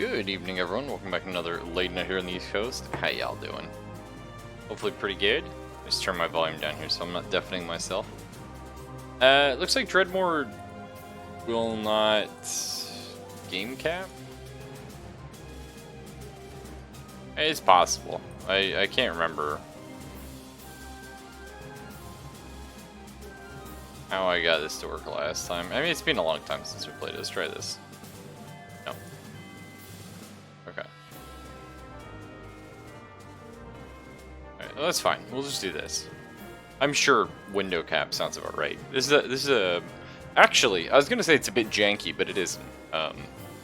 Good evening, everyone. Welcome back to another late night here on the East Coast. How y'all doing? Hopefully pretty good. Just turn my volume down here so I'm not deafening myself. It looks like Dredmor will not game cap. It's possible. I can't remember how I got this to work last time. I mean, it's been a long time since we played it. Let's try this. No. Okay. Alright, well, that's fine. We'll just do this. I'm sure window cap sounds about right. This is a actually, I was gonna say it's a bit janky, but it isn't. I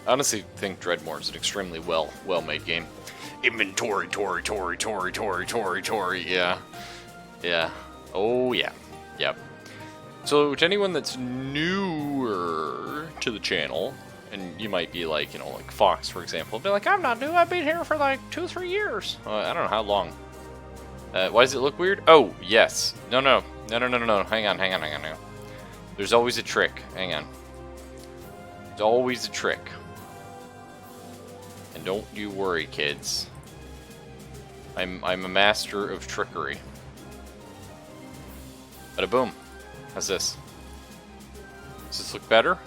honestly think Dredmor is an extremely well-made game. Inventory, Tory, yeah. Yeah. Oh, yeah. Yep. So, to anyone that's newer to the channel, and you might be like, you know, like Fox, for example, be like, I'm not new, I've been here for like 2 or 3 years. I don't know how long. Why does it look weird? Oh, yes. No. Hang on. There's always a trick. Hang on. There's always a trick. And don't you worry, kids. I'm a master of trickery. Bada boom. How's this? Does this look better?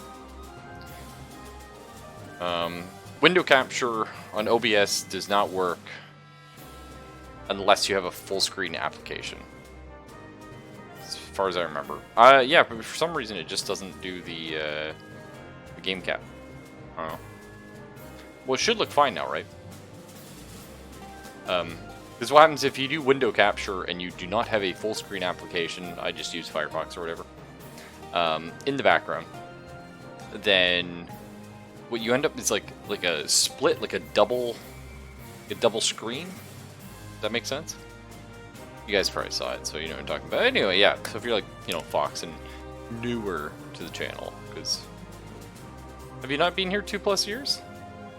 Window capture on OBS does not work unless you have a full screen application. As far as I remember. Yeah, but for some reason it just doesn't do the game cap. I don't know. Well, it should look fine now, right? This is what happens if you do window capture and you do not have a full screen application. I just use Firefox or whatever. In the background, then what you end up is like a split, like a double screen. Does that make sense? You guys probably saw it, so you know what I'm talking about. Anyway, yeah. So if you're like, you know, Fox and newer to the channel, because have you not been here 2+ years?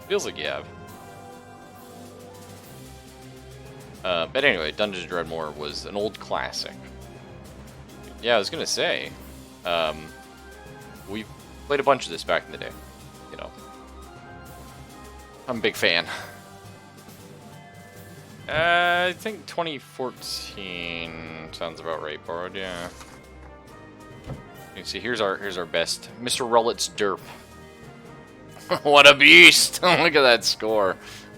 Feels like you have. But anyway, Dungeons & Dredmor was an old classic. Yeah, I was gonna say, we played a bunch of this back in the day. You know, I'm a big fan. I think 2014 sounds about right. Borrowed, yeah. You can see here's our best, Mr. Rullet's derp. What a beast! Look at that score.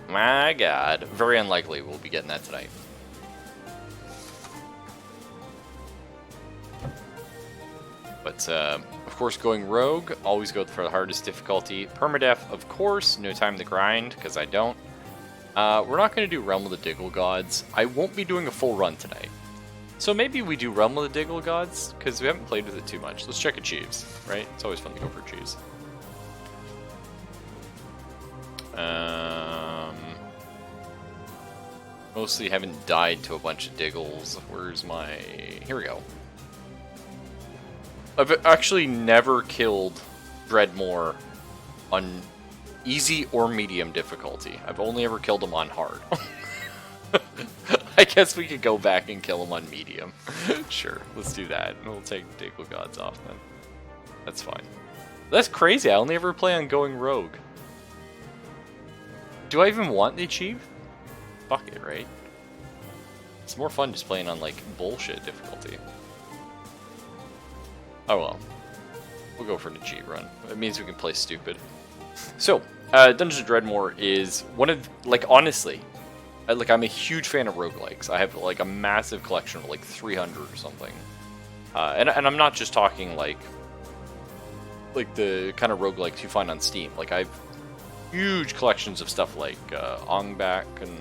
My god. Very unlikely we'll be getting that tonight. But, of course, going rogue, always go for the hardest difficulty. Permadeath, of course, no time to grind, because I don't. We're not going to do Realm of the Diggle Gods. I won't be doing a full run tonight. So maybe we do Realm of the Diggle Gods, because we haven't played with it too much. Let's check achieves, right? It's always fun to go for achieves. Mostly haven't died to a bunch of Diggles. Where's my... Here we go. I've actually never killed Dredmor on easy or medium difficulty. I've only ever killed him on hard. I guess we could go back and kill him on medium. Sure, let's do that. We'll take Diggle Gods off then. That's fine. That's crazy. I only ever play on going rogue. Do I even want the achieve? Fuck it, right? It's more fun just playing on, like, bullshit difficulty. Oh well. We'll go for an achieve run. It means we can play stupid. So, Dungeons & Dredmor is one of, like, honestly, like, I'm a huge fan of roguelikes. I have, like, a massive collection of, like, 300 or something. And I'm not just talking, like the kind of roguelikes you find on Steam. Like, I've huge collections of stuff like Ongbak and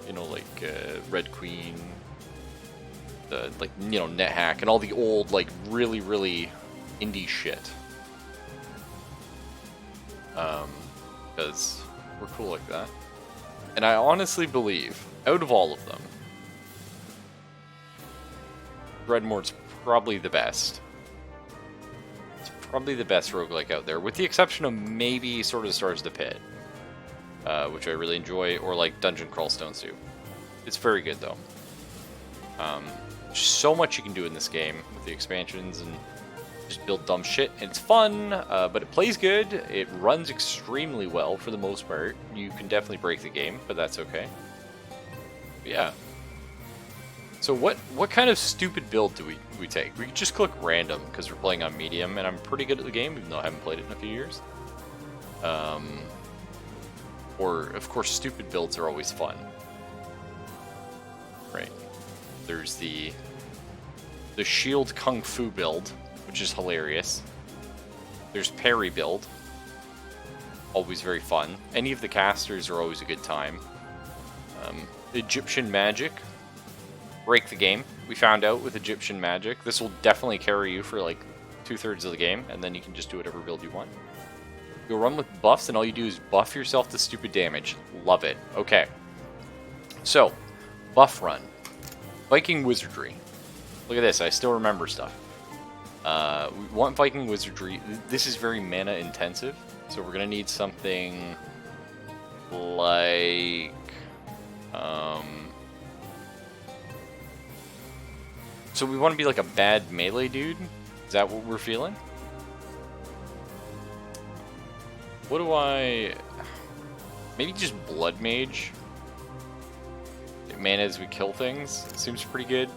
you know, like Red Queen, the, like, you know, NetHack, and all the old, like, really indie shit. Because we're cool like that. And I honestly believe, out of all of them, Dredmor's probably the best. Probably the best roguelike out there, with the exception of maybe Sword of the Stars the Pit, which I really enjoy, or like Dungeon Crawl Stone Soup. It's very good though. So much you can do in this game with the expansions and Just build dumb shit. And it's fun, but it plays good. It runs extremely well for the most part. You can definitely break the game, but that's okay. But yeah. So what kind of stupid build do we take? We just click random because we're playing on medium, and I'm pretty good at the game, even though I haven't played it in a few years. Or, of course, stupid builds are always fun. Right. There's the shield kung fu build, which is hilarious. There's parry build. Always very fun. Any of the casters are always a good time. Egyptian magic. Break the game. We found out with Egyptian magic. This will definitely carry you for like 2/3 of the game, and then you can just do whatever build you want. You'll run with buffs, and all you do is buff yourself to stupid damage. Love it. Okay. So, buff run. Viking Wizardry. Look at this, I still remember stuff. We want Viking Wizardry. This is very mana intensive, so we're going to need something like... So we want to be like a bad melee dude? Is that what we're feeling? What do I... Maybe just Blood Mage. Mana as we kill things. Seems pretty good.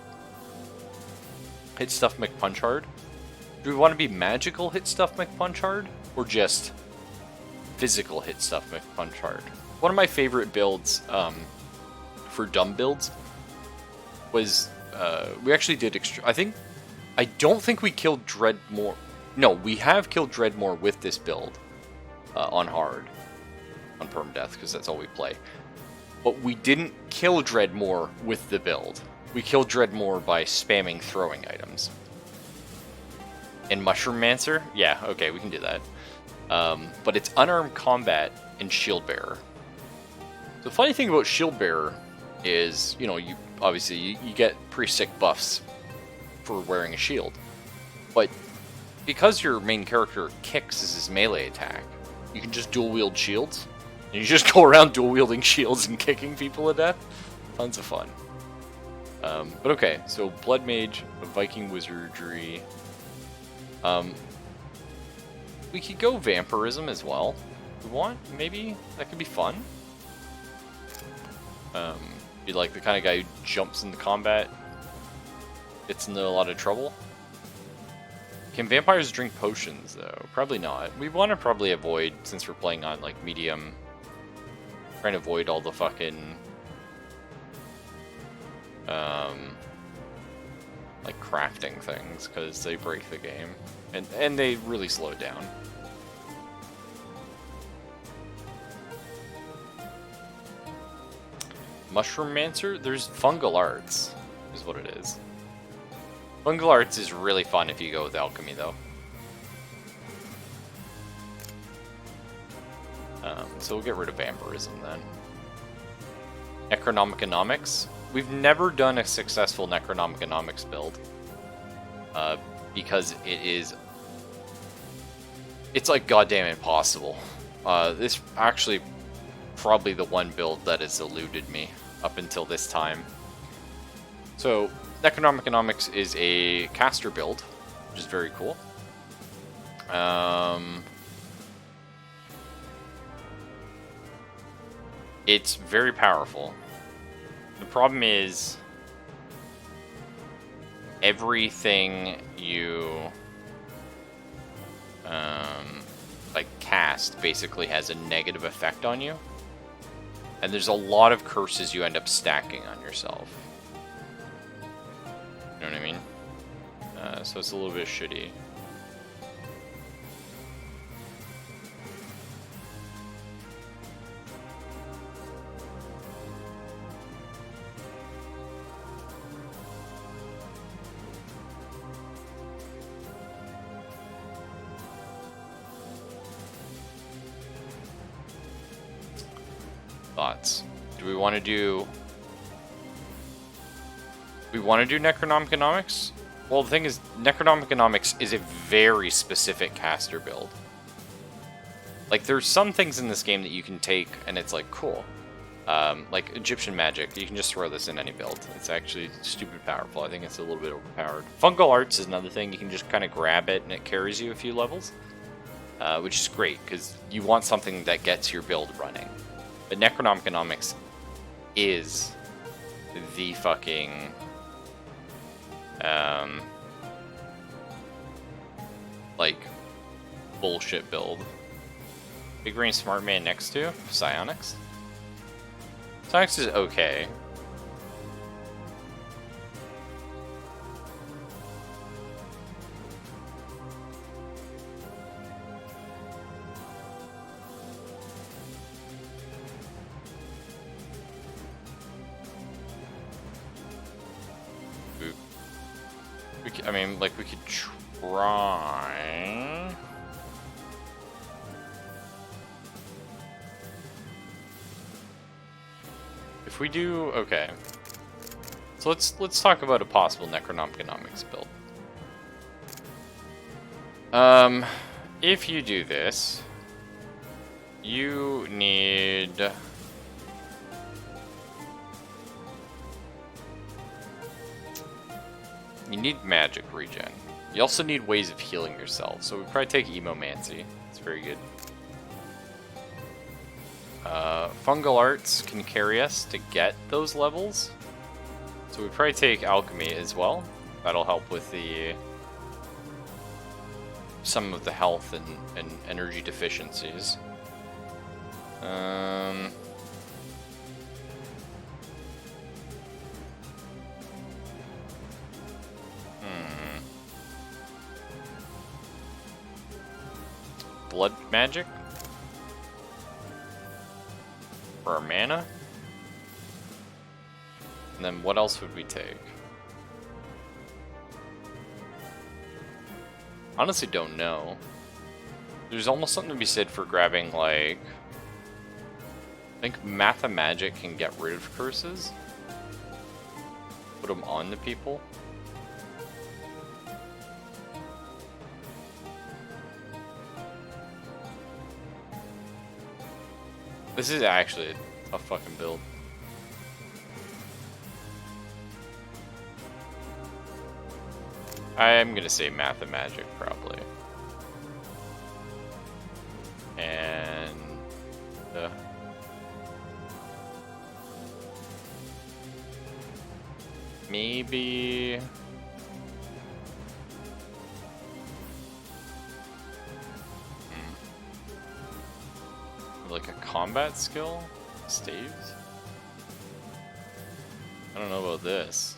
Hit Stuff McPunch Hard. Do we want to be magical Hit Stuff McPunch Hard? Or just physical Hit Stuff McPunch Hard? One of my favorite builds for dumb builds was... we actually did I don't think we killed Dredmor. No, we have killed Dredmor with this build. On hard. On permadeath, because that's all we play. But we didn't kill Dredmor with the build. We killed Dredmor by spamming throwing items. And Mushroom Mancer? Yeah, okay, we can do that. But it's unarmed combat and Shield Bearer. The funny thing about Shield Bearer is, you know, you get pretty sick buffs for wearing a shield. But because your main character kicks as his melee attack, you can just dual wield shields. And you just go around dual wielding shields and kicking people to death. Tons of fun. But okay, so Blood Mage, Viking Wizardry. We could go Vampirism as well. If we want, maybe that could be fun. Be like the kind of guy who jumps into combat, gets into a lot of trouble. Can vampires drink potions, though? Probably not. We want to probably avoid, since we're playing on, like, medium, trying to avoid all the fucking, like, crafting things, because they break the game. And they really slow it down. Mushroom Mancer? There's Fungal Arts, is what it is. Fungal Arts is really fun if you go with Alchemy, though. So we'll get rid of Vampirism, then. Necronomicon. We've never done a successful Necronomicon build. Because it's like goddamn impossible. This actually probably the one build that has eluded me up until this time. So, Necronomicon is a caster build, which is very cool. It's very powerful. The problem is everything you like cast basically has a negative effect on you. And there's a lot of curses you end up stacking on yourself. You know what I mean? So it's a little bit shitty. Thoughts? Do we want to do... We want to do Necronomicon? Well, the thing is, Necronomicon is a very specific caster build. Like, there's some things in this game that you can take, and it's like, cool. Like Egyptian magic, you can just throw this in any build. It's actually stupid powerful. I think it's a little bit overpowered. Fungal arts is another thing. You can just kind of grab it and it carries you a few levels, which is great because you want something that gets your build running. But Necronomicon is the fucking like bullshit build. Big green smart man next to Psionics. Psionics is okay. I mean, like, we could try. If we do, okay. So let's talk about a possible Necronomicon build. If you do this, you need. You need magic regen. You also need ways of healing yourself, so we probably take Emomancy. It's very good. Fungal arts can carry us to get those levels, so we probably take alchemy as well. That'll help with the some of the health and energy deficiencies. Blood magic for our mana. And then what else would we take? Honestly, don't know. There's almost something to be said for grabbing, like, I think Mathemagic can get rid of curses. Put them on the people. This is actually a tough fucking build. I'm gonna say Mathemagic probably. And maybe like a combat skill? Staves? I don't know about this.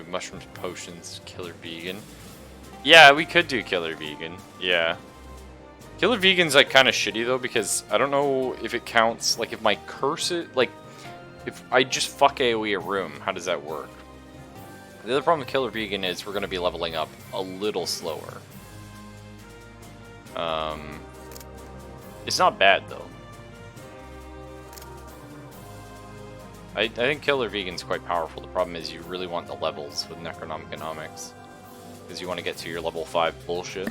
Mushrooms, potions, killer vegan. Yeah, we could do killer vegan. Yeah. Killer vegan's like kind of shitty though, because I don't know if it counts, like if my curse it, like if I just fuck AoE a room, how does that work? The other problem with killer vegan is we're going to be leveling up a little slower. It's not bad though. I think Killer Vegan's quite powerful. The problem is you really want the levels with Necronomicon, because you want to get to your level 5 bullshit.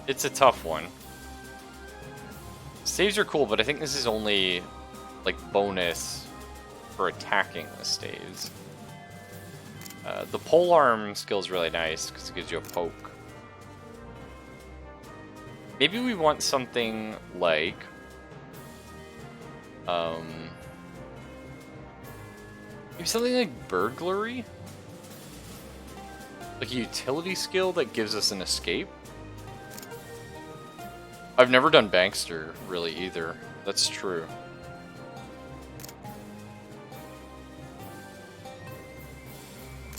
It's a tough one. Staves are cool, but I think this is only like bonus for attacking the staves. The polearm skill is really nice because it gives you a poke. Maybe we want something like maybe something like burglary? Like a utility skill that gives us an escape? I've never done Bankster, really, either. That's true.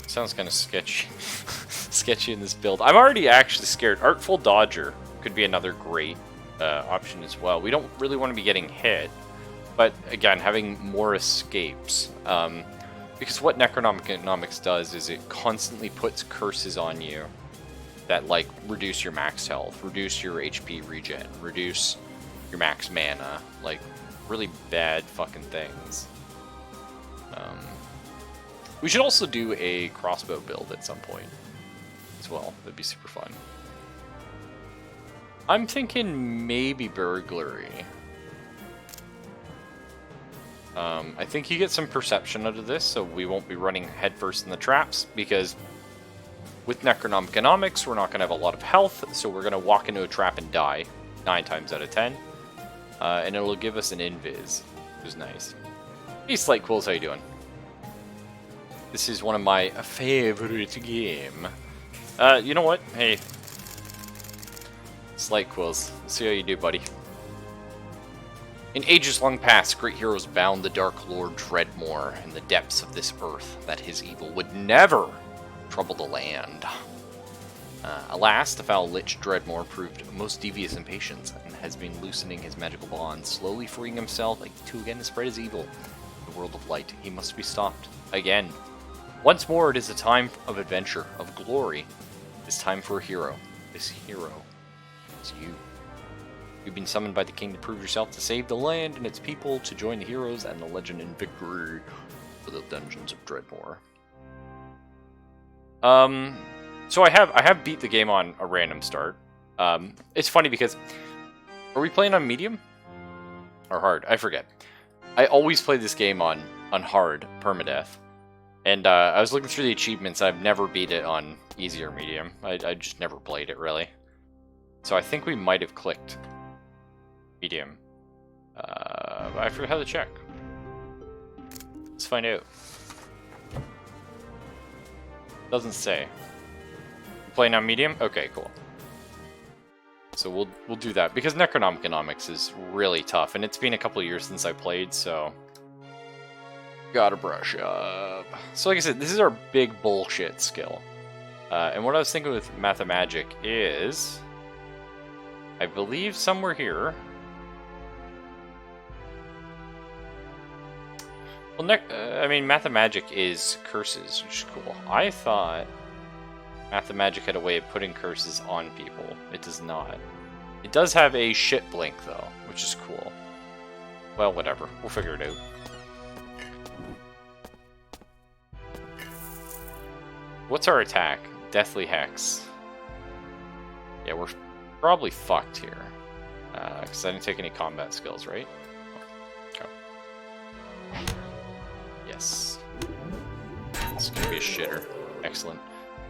Sounds kind of sketchy. Sketchy in this build. I'm already actually scared. Artful Dodger could be another great option as well. We don't really want to be getting hit. But again, having more escapes, because what Necronomicon does is it constantly puts curses on you that like reduce your max health, reduce your HP regen, reduce your max mana. Like really bad fucking things. We should also do a crossbow build at some point as well. That'd be super fun. I'm thinking maybe burglary. I think you get some perception out of this, so we won't be running headfirst in the traps, because with Necronomicon, we're not going to have a lot of health, so we're going to walk into a trap and die 9 times out of 10. And it'll give us an invis, which is nice. Hey, Slight Quills, how you doing? This is one of my favorite game. You know what? Hey, Slight Quills, let's see how you do, buddy. In ages long past, great heroes bound the Dark Lord Dredmor in the depths of this earth, that his evil would never trouble the land. Alas, the foul Lich Dredmor proved most devious in patience, and has been loosening his magical bonds, slowly freeing himself to again spread his evil. In the world of light, he must be stopped. Again. Once more, it is a time of adventure, of glory. It's time for a hero. This hero is you. You've been summoned by the king to prove yourself, to save the land and its people, to join the heroes and the legend in victory for the dungeons of Dredmor. So I have beat the game on a random start. It's funny because, are we playing on medium or hard? I forget. I always play this game on hard permadeath, and I was looking through the achievements. I've never beat it on easy or medium. I just never played it really. So I think we might have clicked medium. I forgot how to check. Let's find out. Doesn't say. Playing on medium? Okay, cool. So we'll do that, because Necronomicon is really tough, and it's been a couple of years since I played, so gotta brush up. So like I said, this is our big bullshit skill. And what I was thinking with Mathemagic is, I believe somewhere here. Well, I mean, Mathemagic is curses, which is cool. I thought Mathemagic had a way of putting curses on people. It does not. It does have a shit blink, though, which is cool. Well, whatever. We'll figure it out. What's our attack? Deathly Hex. Yeah, we're probably fucked here. Because I didn't take any combat skills, right? Okay. Yes. It's gonna be a shitter. Excellent.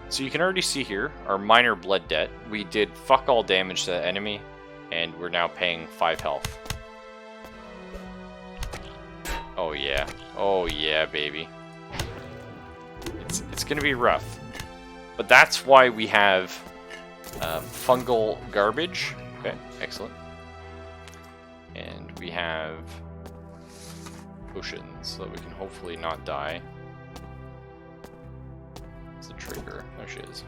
So you can already see here, our minor blood debt. We did fuck all damage to the enemy, and we're now paying 5 health. Oh yeah. Oh yeah, baby. It's gonna be rough. But that's why we have fungal garbage. Okay, excellent. And we have potions, so that we can hopefully not die. It's a trigger. There she is.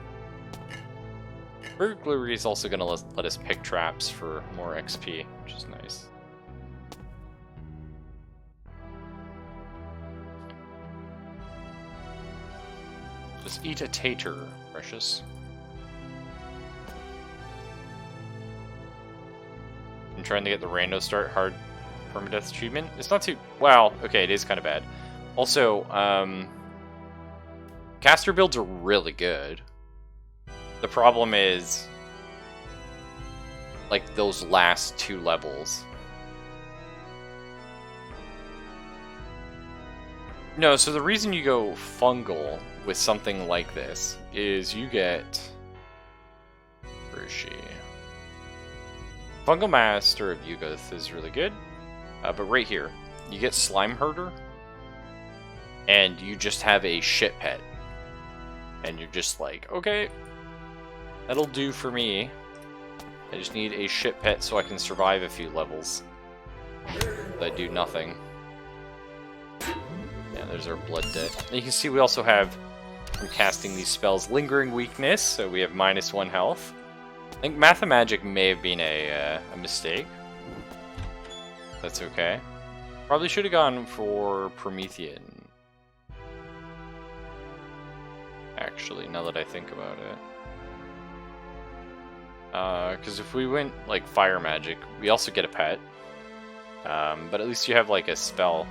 Burglary is also going to let us pick traps for more XP, which is nice. Just eat a tater, precious. I'm trying to get the rando start hard permadeath achievement. It's not too... Well, okay, it is kind of bad. Also, caster builds are really good. The problem is, like, those last 2 levels. No, so the reason you go fungal with something like this is you get... Where is she? Fungal Master of Yugoth is really good. But right here, you get Slime Herder, and you just have a shit pet. And you're just like, okay, that'll do for me. I just need a shit pet so I can survive a few levels. That do nothing. Yeah, there's our blood debt. And you can see we also have, from casting these spells, Lingering Weakness, so we have -1 health. I think Mathemagic may have been a mistake. That's okay. Probably should have gone for Promethean. Actually, now that I think about it. Because if we went, like, Fire Magic, we also get a pet. But at least you have like a spell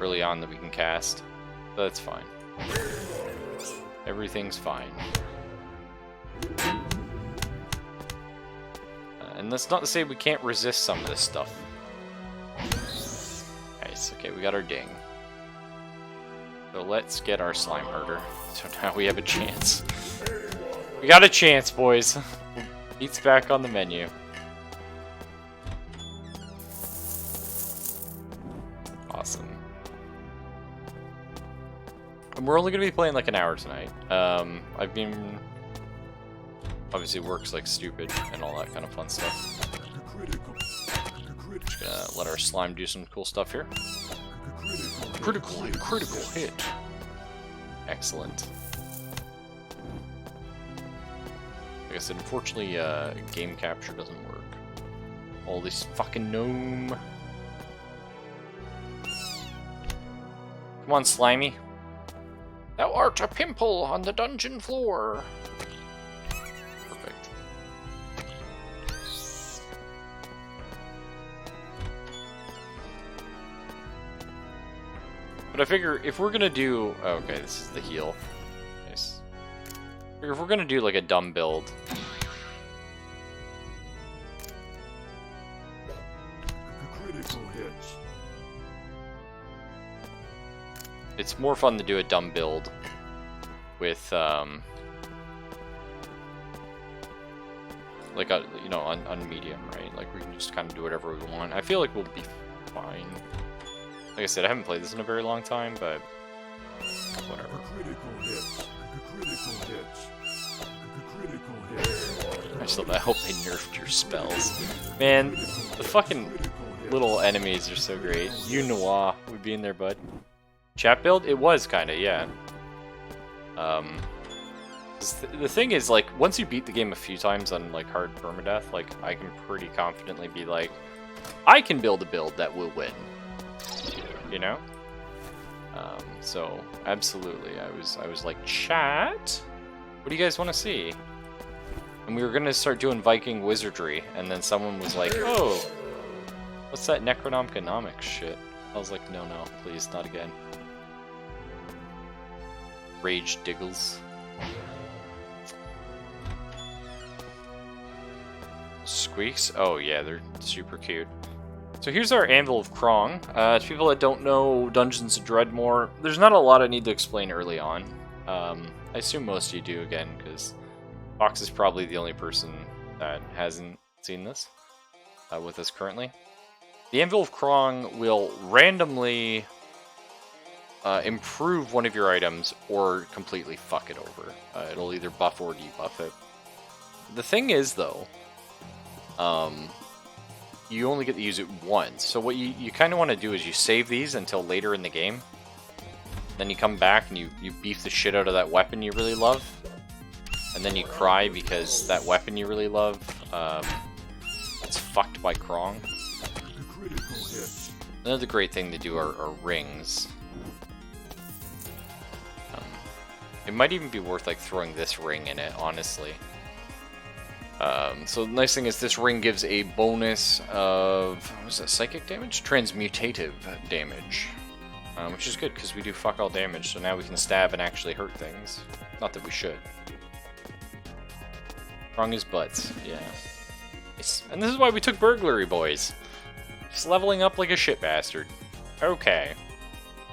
early on that we can cast. So that's fine. Everything's fine. And that's not to say we can't resist some of this stuff. Nice, okay, we got our ding. So let's get our slime herder. So now we have a chance. We got a chance, boys. Meat's back on the menu. Awesome. And we're only going to be playing like an hour tonight. I've been... Obviously works like stupid and all that kind of fun stuff. Just gonna let our slime do some cool stuff here. Critical hit. Excellent. Like I said, unfortunately, game capture doesn't work. All this fucking gnome. Come on, Slimy. Thou art a pimple on the dungeon floor. Perfect. But I figure if we're gonna do... Oh, okay, this is the heal. Nice. I figure if we're gonna do like a dumb build... It's more fun to do a dumb build with, like, you know, on medium, right? Like, we can just kind of do whatever we want. I feel like we'll be fine. Like I said, I haven't played this in a very long time, but whatever. I just love that. I hope they nerfed your spells. Man, the fucking little enemies are so great. You Noir would be in there, bud. Chat build? It was kind of, yeah. The thing is, like, once you beat the game a few times on, like, hard permadeath, like, I can pretty confidently be like, I can build a build that will win. You know? So, absolutely. I was like, chat? What do you guys want to see? And we were going to start doing Viking wizardry, and then someone was like, oh, what's that Necronomicon shit? I was like, no, please, not again. Rage Diggles. Squeaks? Oh yeah, they're super cute. So here's our Anvil of Krong. To people that don't know Dungeons of Dredmor, there's not a lot I need to explain early on. I assume most of you do, again, because Fox is probably the only person that hasn't seen this with us currently. The Anvil of Krong will randomly improve one of your items or completely fuck it over. It'll either buff or debuff it. The thing is, though, you only get to use it once. So what you kind of want to do is you save these until later in the game. Then you come back and you beef the shit out of that weapon you really love. And then you cry because that weapon you really love it's fucked by Krong. Another great thing to do are rings. It might even be worth like throwing this ring in it, honestly. So the nice thing is this ring gives a bonus of, what was that, psychic damage? Transmutative damage. Which is good because we do fuck all damage, so now we can stab and actually hurt things. Not that we should. Wrong is butts, yeah. And this is why we took burglary, boys. Just leveling up like a shit bastard. Okay.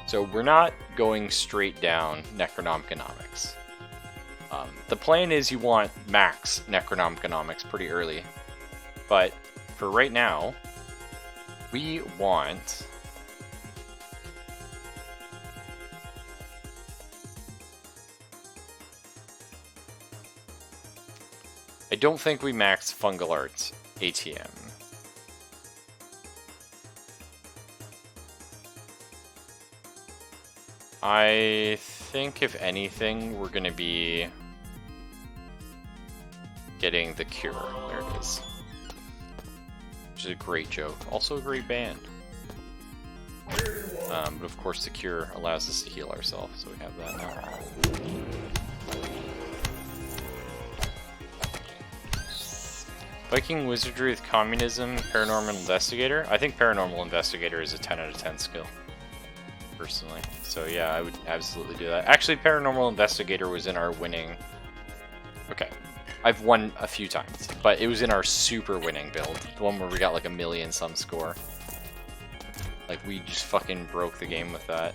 So we're not going straight down Necronomicon. The plan is you want max Necronomicon pretty early. But for right now, we want... I don't think we max Fungal Arts ATM. I think, if anything, we're going to be getting the Cure. There it is. Which is a great joke. Also a great band. But of course the Cure allows us to heal ourselves, so we have that now. Viking Wizardry with Communism, Paranormal Investigator. I think Paranormal Investigator is a 10 out of 10 skill, personally. So yeah, I would absolutely do that. Actually, Paranormal Investigator was in our winning... Okay, I've won a few times, but it was in our super winning build. The one where we got like 1,000,000 some score. Like, we just fucking broke the game with that.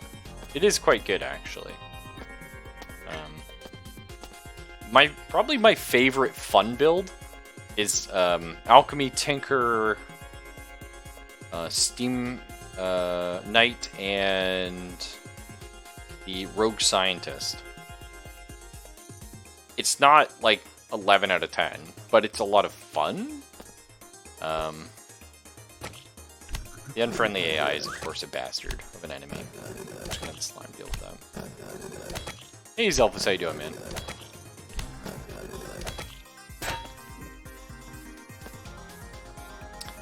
It is quite good, actually. Probably my favorite fun build is Alchemy Tinker, Steam Knight, and the Rogue Scientist. It's not like 11 out of 10, but it's a lot of fun. The unfriendly AI is, of course, a bastard of an enemy. I'm just gonna let the slime deal with them. Hey, Zelphus, how you doing, man?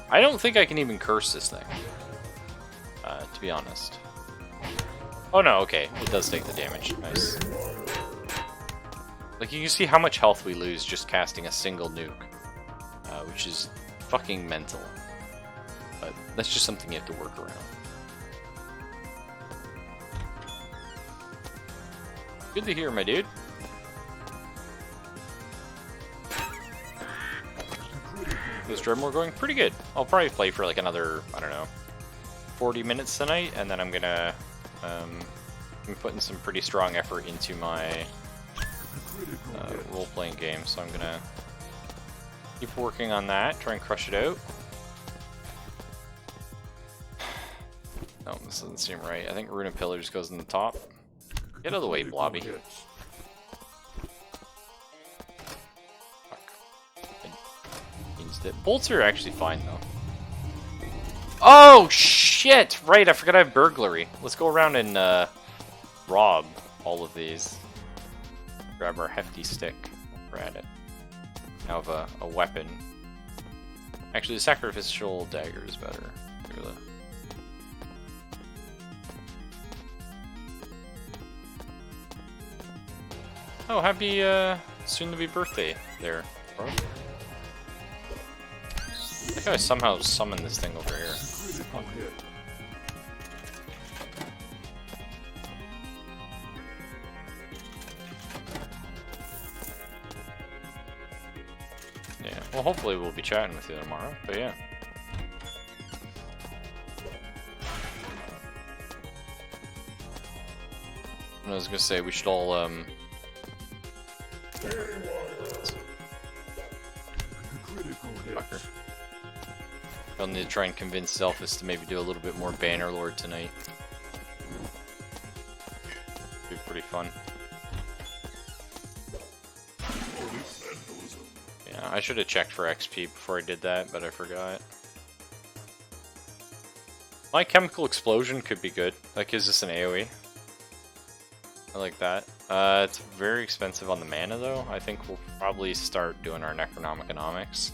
I don't think I can even curse this thing, to be honest. Oh no, okay, it does take the damage. Nice. Like, you can see how much health we lose just casting a single nuke, which is fucking mental. But that's just something you have to work around. Good to hear, my dude. This Dredmor going pretty good. I'll probably play for like another, I don't know, 40 minutes tonight, and then I'm gonna I'm putting some pretty strong effort into my role-playing game, so I'm gonna keep working on that, try and crush it out. No, this doesn't seem right. I think Rune of Pillars goes in the top. Get out of the way, Blobby. Bolts are actually fine, though. Oh, shit! Right, I forgot I have burglary. Let's go around and rob all of these. Grab our hefty stick. We're at it. Now have a weapon. Actually, the sacrificial dagger is better. Really. Oh, happy soon-to-be birthday there, bro. I think I somehow summoned this thing over here. Oh. Yeah, well, hopefully we'll be chatting with you tomorrow, but yeah. I was gonna say, we should all, Fucker. I'll need to try and convince Zelphus to maybe do a little bit more Bannerlord tonight. Be pretty fun. Yeah, I should have checked for XP before I did that, but I forgot. My Chemical Explosion could be good. That gives us an AoE. I like that. It's very expensive on the mana, though. I think we'll probably start doing our Necronomiconomics.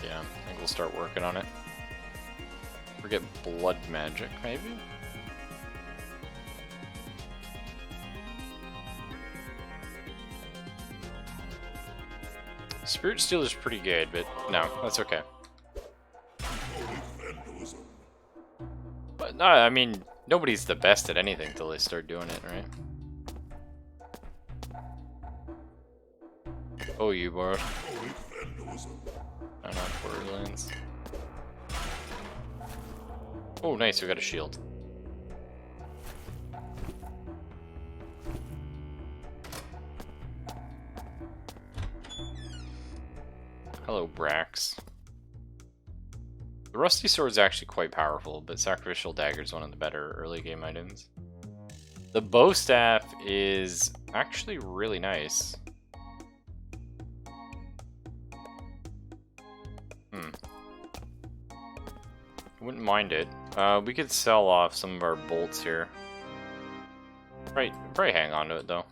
Yeah, I think we'll start working on it. Forget Blood Magic, maybe? Spirit Steel is pretty good, but no, that's okay. But no, I mean, nobody's the best at anything until they start doing it, right? Oh, you bro. I'm not Borderlands. Oh, nice, we got a shield. Hello, Brax. The Rusty Sword is actually quite powerful, but Sacrificial Dagger is one of the better early game items. The Bow Staff is actually really nice. I wouldn't mind it. We could sell off some of our bolts here. Right, probably hang on to it though.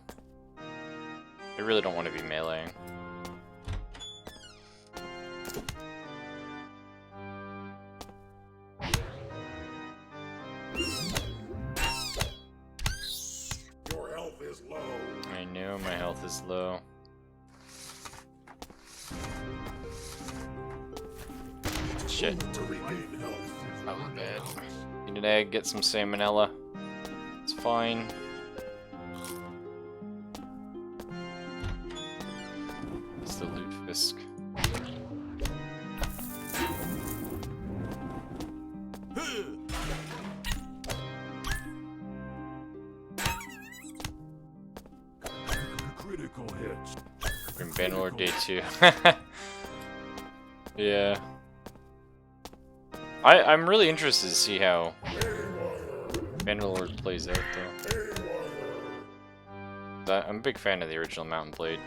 I really don't want to be meleeing. shit. That was bad. Eat an egg, get some salmonella. It's fine. It's the loot fisk. Critical hits. From Bannerlord Day 2. Yeah. I'm really interested to see how Bannerlord plays out, though. I'm a big fan of the original Mountain Blade.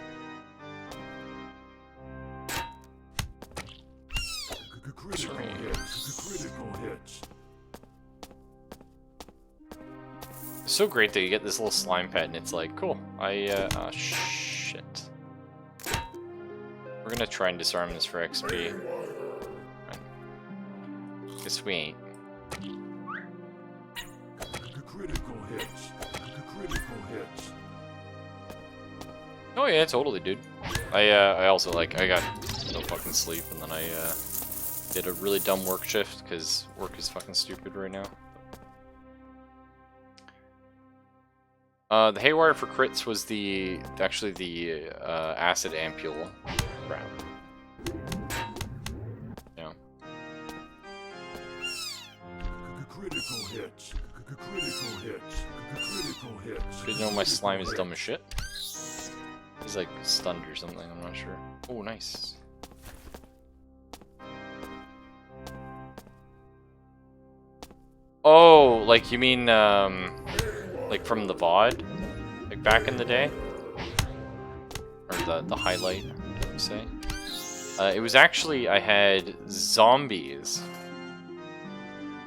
Critical hits. It's so great that you get this little slime pet and it's like, cool. Oh shit. We're gonna try and disarm this for XP. Guess we ain't. Critical hits. Oh yeah, totally, dude. I also I got no fucking sleep and then I did a really dumb work shift because work is fucking stupid right now. The haywire for crits was actually the acid ampule round. Yeah. Critical hits. Did you know my slime is dumb as shit? He's like stunned or something, I'm not sure. Oh, nice. Oh, like you mean, like from the VOD? Like back in the day? Or the highlight, did you say? It was actually, I had zombies.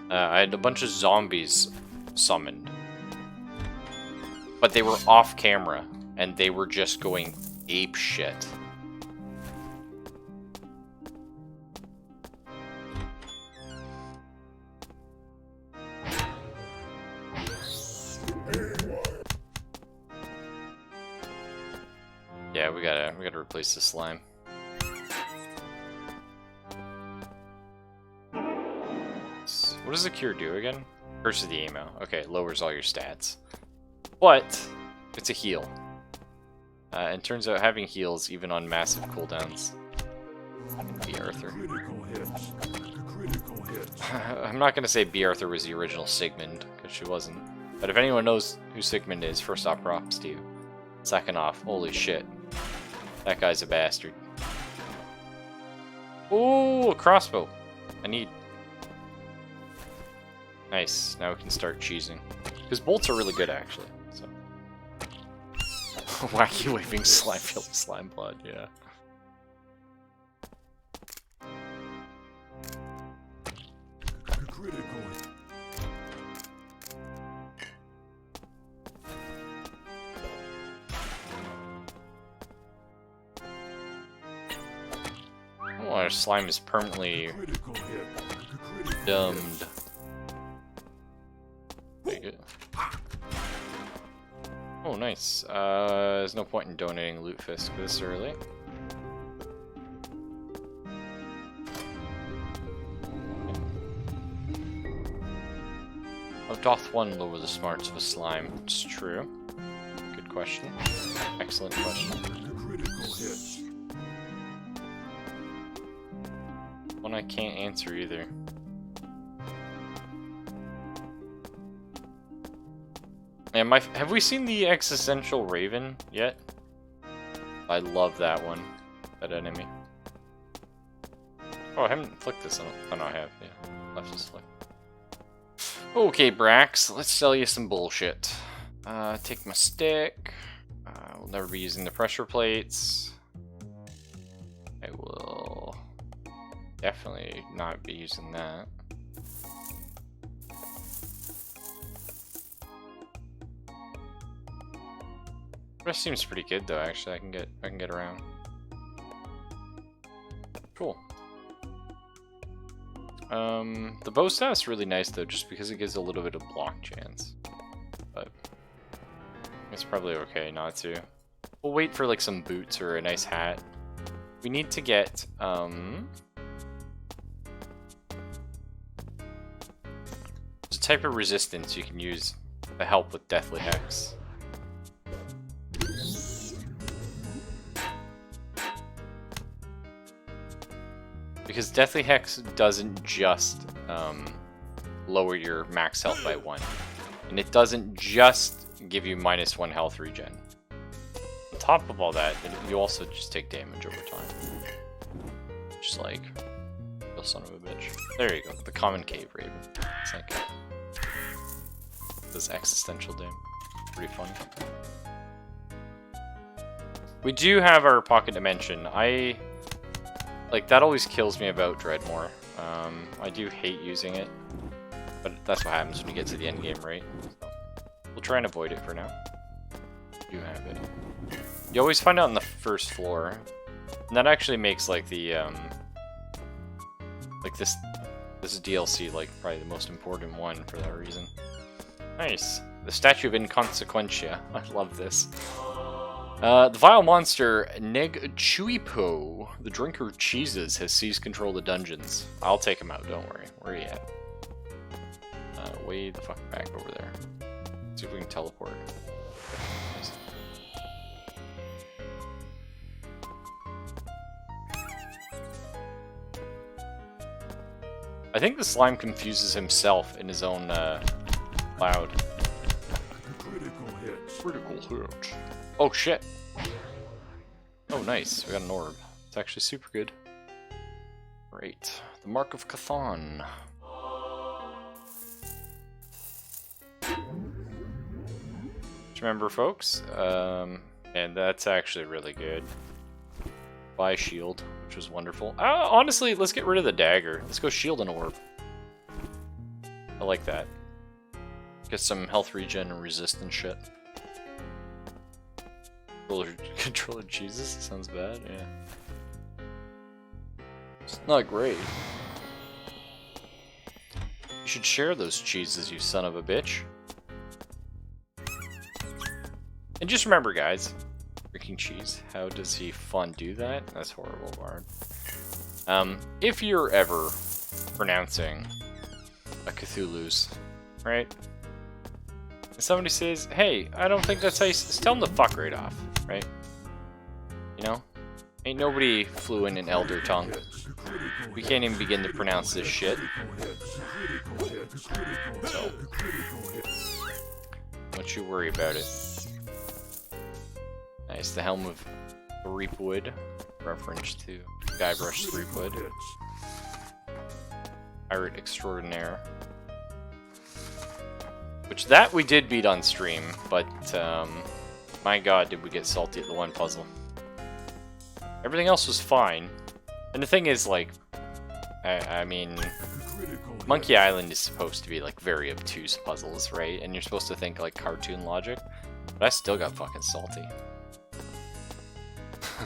I had a bunch of zombies summoned. But they were off camera, and they were just going ape shit. Yeah, we gotta replace the slime. What does the cure do again? Curses the emo. Okay, it lowers all your stats. But it's a heal. And turns out having heals even on massive cooldowns. B. Arthur. I'm not gonna say B. Arthur was the original Sigmund, because she wasn't. But if anyone knows who Sigmund is, first off, props to you. Second off, holy shit. That guy's a bastard. Ooh, a crossbow. I need. Nice, now we can start cheesing. Because bolts are really good, actually. So. Wacky waving slime field slime blood, yeah. Oh, our slime is permanently dumbed. Oh, nice. There's no point in donating loot fisk this early. How doth one lower the smarts of a slime? It's true. Good question. Excellent question. One I can't answer either. And have we seen the Existential Raven yet? I love that one. That enemy. Oh, I haven't flicked this on. Oh no, I have. Yeah, left is flick. Okay, Brax, let's sell you some bullshit. Take my stick. We'll never be using the pressure plates. I will definitely not be using that. This seems pretty good though, actually. I can get around. Cool. The bow staff is really nice though, just because it gives a little bit of block chance. But it's probably okay not to. We'll wait for like some boots or a nice hat. We need to get type of resistance you can use to help with Deathly Hex. Because Deathly Hex doesn't just lower your max health by 1. And it doesn't just give you -1 health regen. On top of all that, you also just take damage over time. Just like, oh son of a bitch. There you go, the common cave raven. It's like, does existential damage. Pretty fun. We do have our pocket dimension. Like, that always kills me about Dredmor. I do hate using it, but that's what happens when you get to the end game, right? So we'll try and avoid it for now. You have it. You always find out on the first floor, and that actually makes like the like this DLC like probably the most important one for that reason. Nice. The Statue of Inconsequentia. I love this. The vile monster Negchuipo, the drinker of cheeses, has seized control of the dungeons. I'll take him out, don't worry. Where are you at? Way the fuck back over there. See if we can teleport. Nice. I think the slime confuses himself in his own cloud. Critical hit. Oh shit! Oh nice, we got an orb. It's actually super good. Great. The Mark of Cathan. Remember folks? And that's actually really good. Buy shield, which was wonderful. Honestly, let's get rid of the dagger. Let's go shield and orb. I like that. Get some health regen and resistance shit. Controller Jesus? Sounds bad, yeah. It's not great. You should share those cheeses, you son of a bitch. And just remember, guys, freaking cheese. How does he fondue that? That's horrible, Bard. If you're ever pronouncing a Cthulhu's, right? And somebody says, hey, I don't think that's how you tell them to fuck right off, right? You know? Ain't nobody fluent in Elder Tongue. We can't even begin to pronounce this shit. So, don't you worry about it. Nice, the Helm of Threepwood, reference to Guybrush Threepwood. Pirate Extraordinaire. Which that we did beat on stream, but my god did we get salty at the one puzzle. Everything else was fine. And the thing is, like, I mean, Monkey Island is supposed to be like very obtuse puzzles, right? And you're supposed to think like cartoon logic, but I still got fucking salty.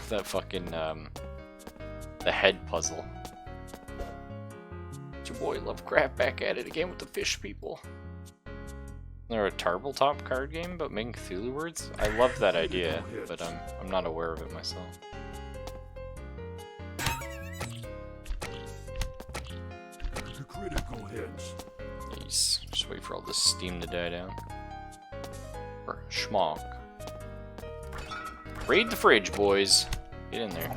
That fucking, the head puzzle. It's your boy Lovecraft back at it again with the fish people. There a Tarbletop card game about making Cthulhu words? I love that idea, but I'm not aware of it myself. Critical hits. Nice. Just wait for all this steam to die down. Or schmuck. Raid the fridge, boys. Get in there.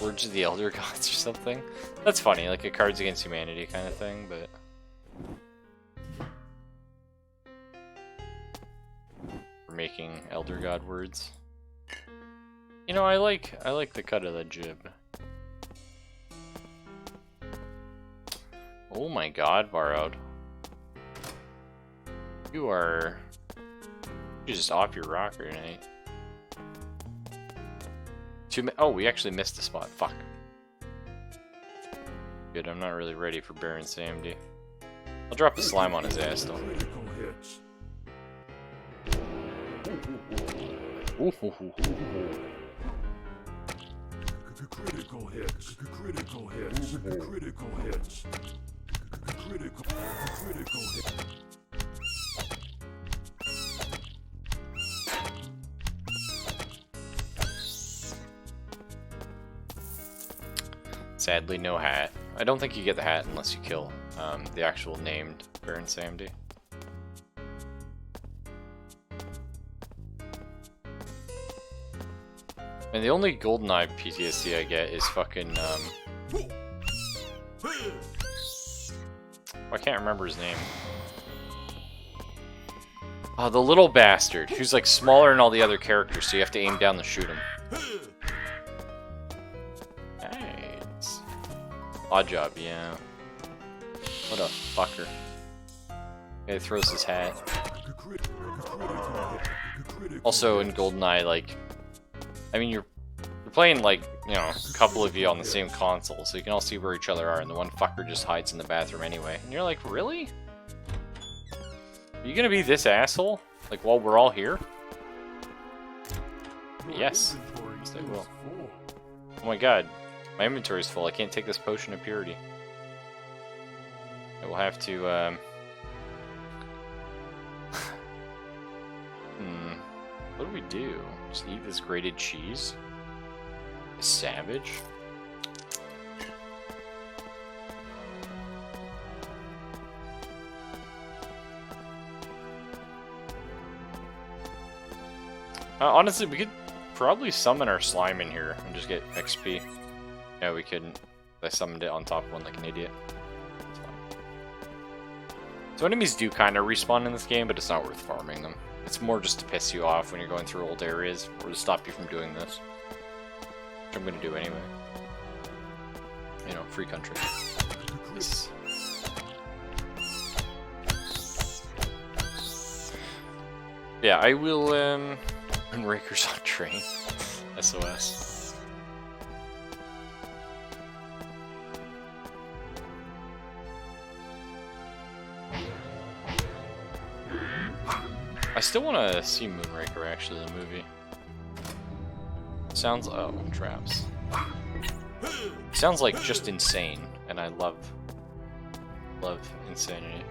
Words of the Elder Gods or something. That's funny, like a Cards Against Humanity kind of thing, but... We're making Elder God words. You know, I like the cut of the jib. Oh my god, Barrowed. You're just off your rocker tonight. Oh, we actually missed the spot. Fuck. Good, I'm not really ready for Baron Samdi. I'll drop the slime on his ass though. Critical hits. Critical hits. Critical hits. Critical hits. Sadly, no hat. I don't think you get the hat unless you kill the actual named Baron Samedi. And the only GoldenEye PTSD I get is fucking, I can't remember his name. Oh, the little bastard, who's like smaller than all the other characters, so you have to aim down to shoot him. Nice. Odd Job, yeah. What a fucker. Guy throws his hat. Also in GoldenEye, like, I mean, you're playing, like, you know, a couple of you on the same console, so you can all see where each other are, and the one fucker just hides in the bathroom anyway. And you're like, really? Are you gonna be this asshole? Like, while we're all here? Yes. Yes, I will. Oh my god. My inventory's full. I can't take this potion of purity. I will have to, what do we do? Just eat this grated cheese? A savage? Honestly, we could probably summon our slime in here and just get XP. No, we couldn't. I summoned it on top of one like an idiot. That's fine. So enemies do kind of respawn in this game, but it's not worth farming them. It's more just to piss you off when you're going through old areas, or to stop you from doing this. Which I'm going to do anyway. You know, free country. Yes. Yeah, I will, Moonraker's on train. SOS. I still want to see Moonraker, actually, the movie. Sounds... oh, traps. Sounds like just insane, and I love insanity.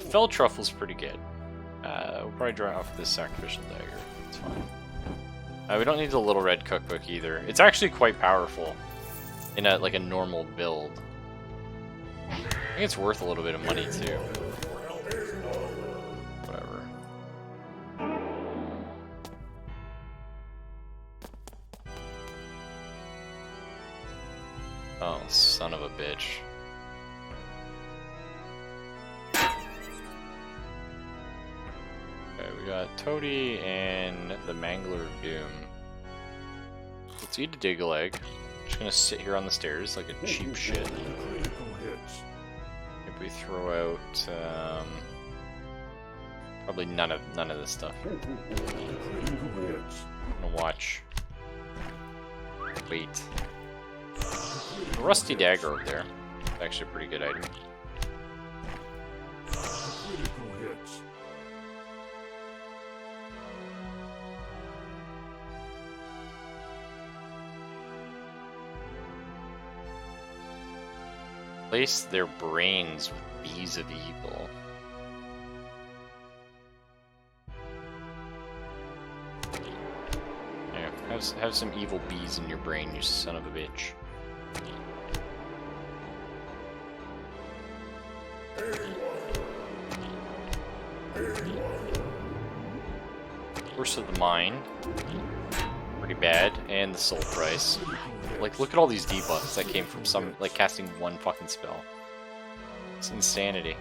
Fell Truffle's pretty good. We'll probably draw off this Sacrificial Dagger. It's fine. We don't need the Little Red Cookbook either. It's actually quite powerful in a like a normal build. I think it's worth a little bit of money too. Whatever. Oh, son of a bitch. Okay, we got Toady and the Mangler of Doom. Let's eat a Diggle Egg. Just gonna sit here on the stairs like a cheap shit. If we throw out probably none of this stuff. I'm gonna watch. Wait. A Rusty Dagger over there. Actually a pretty good item. Place their brains with bees of evil. Yeah, have some evil bees in your brain, you son of a bitch. Force of the Mind. Pretty bad. And the Soul Price. Like, look at all these debuffs that came from some, like, casting one fucking spell. It's insanity.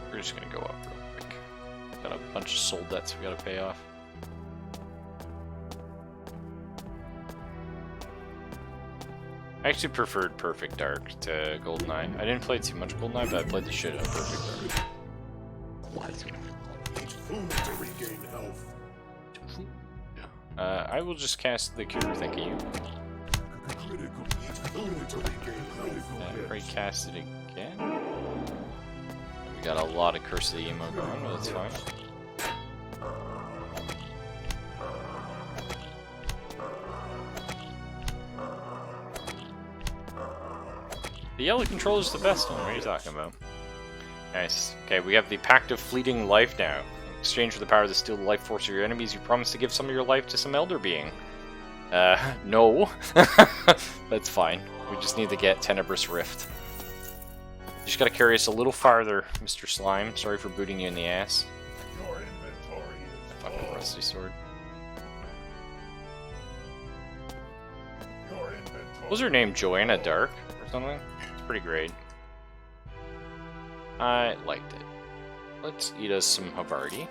We're just gonna go up real quick. Got a bunch of soul debts we gotta pay off. I actually preferred Perfect Dark to GoldenEye. I didn't play too much GoldenEye, but I played the shit out of Perfect Dark. I will just cast the cure, thank you. Probably cast it again. We got a lot of Curse of the Emo going, but that's fine. The yellow controller's the best one. What are you talking about? Nice. Okay, we have the Pact of Fleeting Life now. In exchange for the power to steal the life force of your enemies, you promise to give some of your life to some elder being. No. That's fine. We just need to get Tenebrous Rift. You just gotta carry us a little farther, Mr. Slime. Sorry for booting you in the ass. Your inventory is Fucking rusty sword. Your inventory. What was her name? Joanna Dark or something? It's pretty great. I liked it. Let's eat us some Havarti.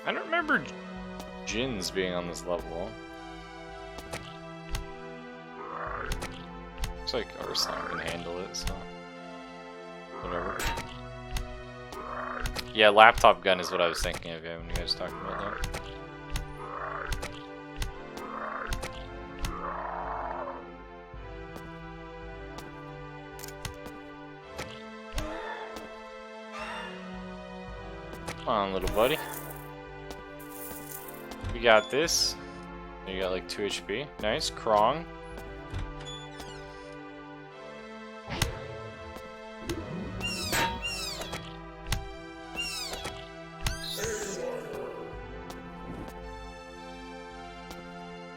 I don't remember Jinns being on this level. Looks like our slime can handle it, so whatever. Yeah, laptop gun is what I was thinking of when you guys talking about that. Come on, little buddy. We got this. You got like 2 HP. Nice. Krong.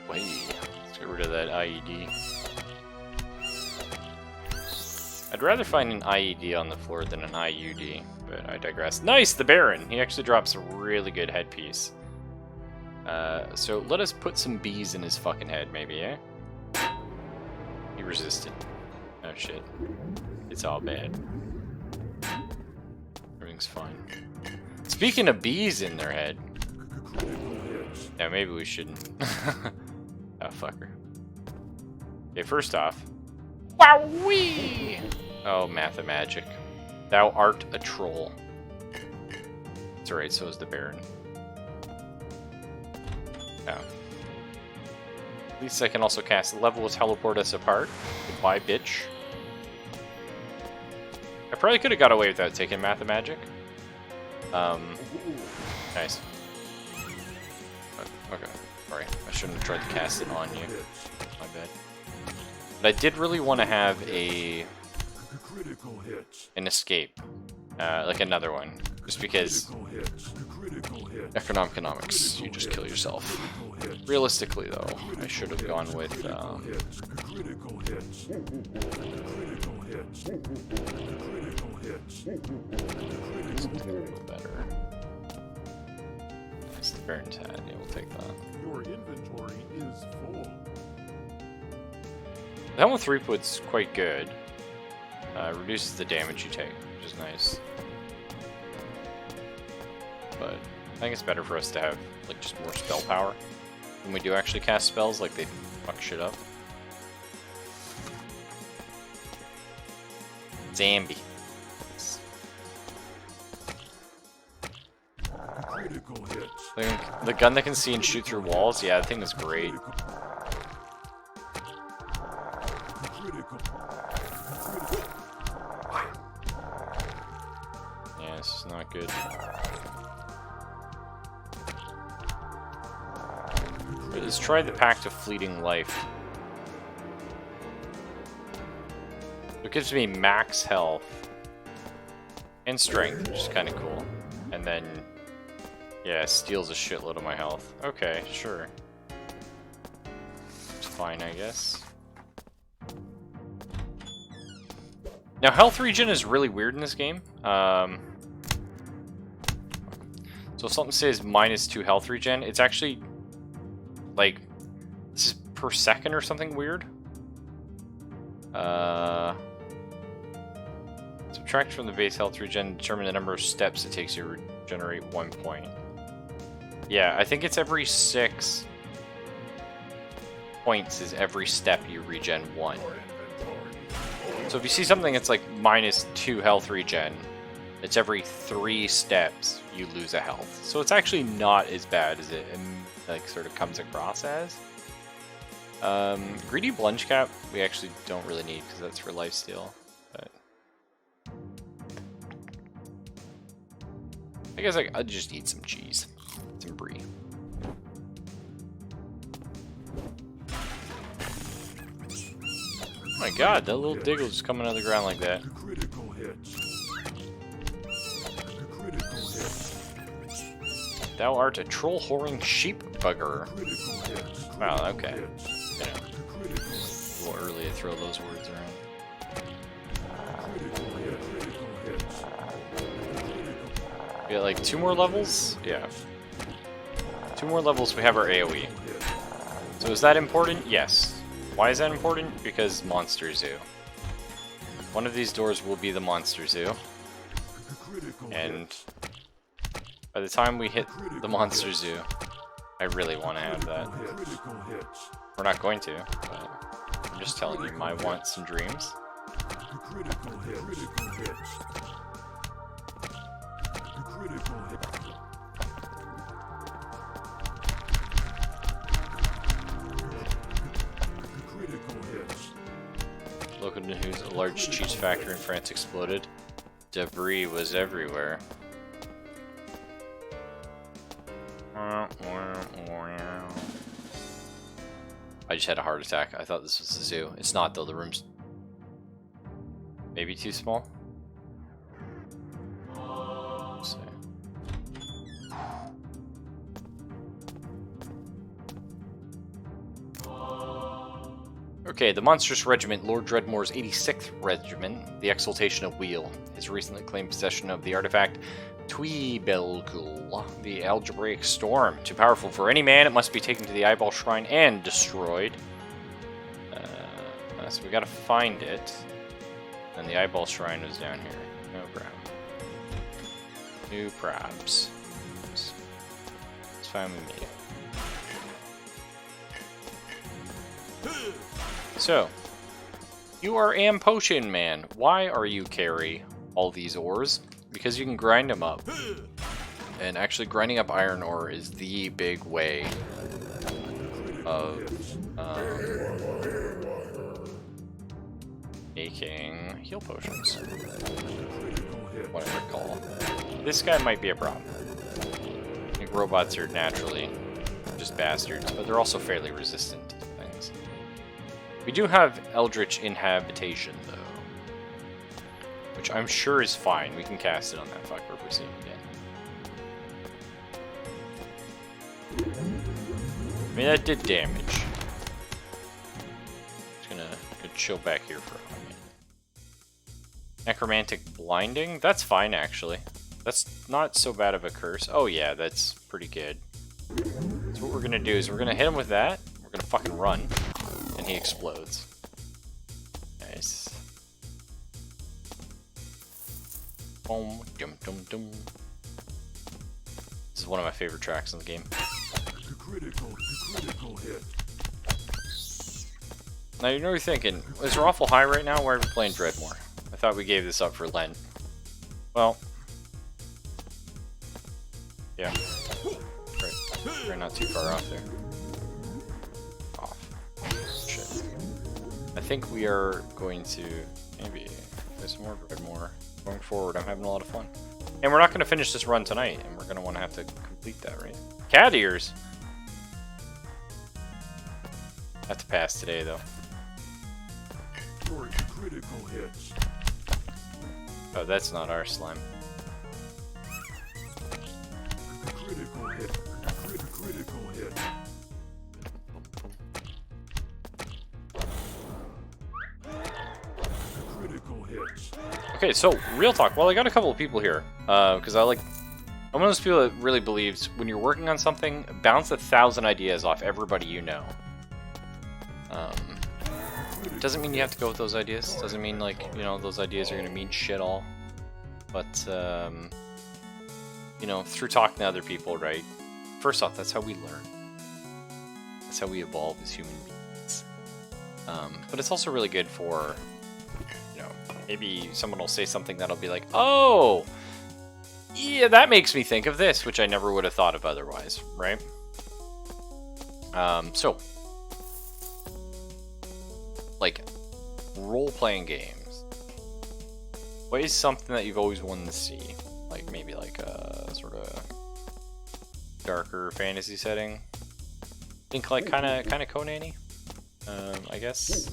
Wait. Let's get rid of that IED. I'd rather find an IED on the floor than an IUD, but I digress. Nice! The Baron! He actually drops a really good headpiece. So let us put some bees in his fucking head, maybe, eh? He resisted. Oh shit. It's all bad. Everything's fine. Speaking of bees in their head. Yeah, maybe we shouldn't. Oh, fucker. Okay, first off. Wowee! Oh, Mathemagic. Thou art a troll. It's alright, so is the Baron. Oh. At least I can also cast level to teleport us apart. Goodbye, bitch. I probably could have got away without taking Mathemagic. Nice. Okay, sorry. I shouldn't have tried to cast it on you. My bad. But I did really want to have an escape. Like another one. Just because economics, you just kill yourself. Realistically, though, I should have gone with better. It's the Baron's hat. Yeah, we'll take that. Your inventory is full. The Helm of Threepwood's quite good. Reduces the damage you take, which is nice. But I think it's better for us to have like just more spell power when we do actually cast spells. Like they fuck shit up. Zambi. Critical hit. I think the gun that can see and shoot through walls. Yeah, that thing is great. Yeah, this is not good. Let's try the Pact of Fleeting Life. It gives me max health and strength, which is kind of cool. And then, yeah, steals a shitload of my health. Okay, sure. It's fine, I guess. Now, health regen is really weird in this game. So if something says -2 health regen, it's actually like this is per second or something weird. Subtract from the base health regen, determine the number of steps it takes you to regenerate 1 point. Yeah, I think it's every 6 points is every step you regen 1. So if you see something that's like -2 health regen, it's every 3 steps you lose a health. So it's actually not as bad as it like sort of comes across as. Greedy Blunge Cap we actually don't really need because that's for lifesteal. But I guess I'll just eat some cheese, some brie. my god, that little diggle just coming out of the ground like that. Critical hits. Critical hits. Thou art a troll whoring sheep bugger. Critical hits. Wow, okay. Hits. You know, Critical a little early to throw those words around. critical hit. Critical hits. We got like 2 more levels? Yeah. 2 more levels, we have our AoE. So is that important? Yes. Why is that important? Because Monster Zoo. One of these doors will be the Monster Zoo. And by the time we hit the Monster Zoo, I really want to have that. We're not going to, but I'm just telling you my wants and dreams. Critical hit. Critical hits. Critical hit. Critical hits. Local news: a large cheese factory in France exploded. Debris was everywhere. I just had a heart attack. I thought this was the zoo. It's not though. The room's maybe too small. Let's see. Okay, the monstrous regiment, Lord Dredmor's 86th Regiment, the Exaltation of Wheel, has recently claimed possession of the artifact Tweebelgul, the Algebraic Storm. Too powerful for any man, it must be taken to the Eyeball Shrine and destroyed. So we gotta find it. And the Eyeball Shrine is down here. No problem. New probs. It's fine with me. So, you are Am Potion Man. Why are you carry all these ores? Because you can grind them up. And actually grinding up iron ore is the big way of making heal potions. What I recall. This guy might be a problem. I think robots are naturally just bastards, but they're also fairly resistant to things. We do have Eldritch Inhabitation, though. Which I'm sure is fine. We can cast it on that fucker if we see him again. I mean, that did damage. Just gonna chill back here for a moment. Necromantic Blinding? That's fine, actually. That's not so bad of a curse. Oh yeah, that's pretty good. So what we're gonna do is we're gonna hit him with that. We're gonna fucking run. And he explodes. Nice. Boom, dum dum dum. This is one of my favorite tracks in the game. The critical hit. Now you know you're thinking, is Raffle high right now? Why are we playing Dredmor? I thought we gave this up for Lent. Well, yeah, right. We're not too far off there. Off. Shit. I think we are going to maybe play some more Dredmor going forward. I'm having a lot of fun. And we're not going to finish this run tonight, and we're going to want to have to complete that, right? Cat ears! Have to pass today, though. Critical hits. Oh, that's not our slime. Critical hit. Critical hit. Critical hits. Okay, so real talk. Well, I got a couple of people here because I'm one of those people that really believes when you're working on something, bounce 1,000 ideas off everybody you know. Doesn't mean you have to go with those ideas. Doesn't mean those ideas are gonna mean shit all. But through talking to other people, right? First off, that's how we learn. That's how we evolve as human beings. But it's also really good for, maybe someone will say something that'll be like, oh, yeah, that makes me think of this, which I never would have thought of otherwise, right? So, like, role-playing games. What is something that you've always wanted to see? Like, maybe like a sort of darker fantasy setting? Think like kind of Conan-y? I guess.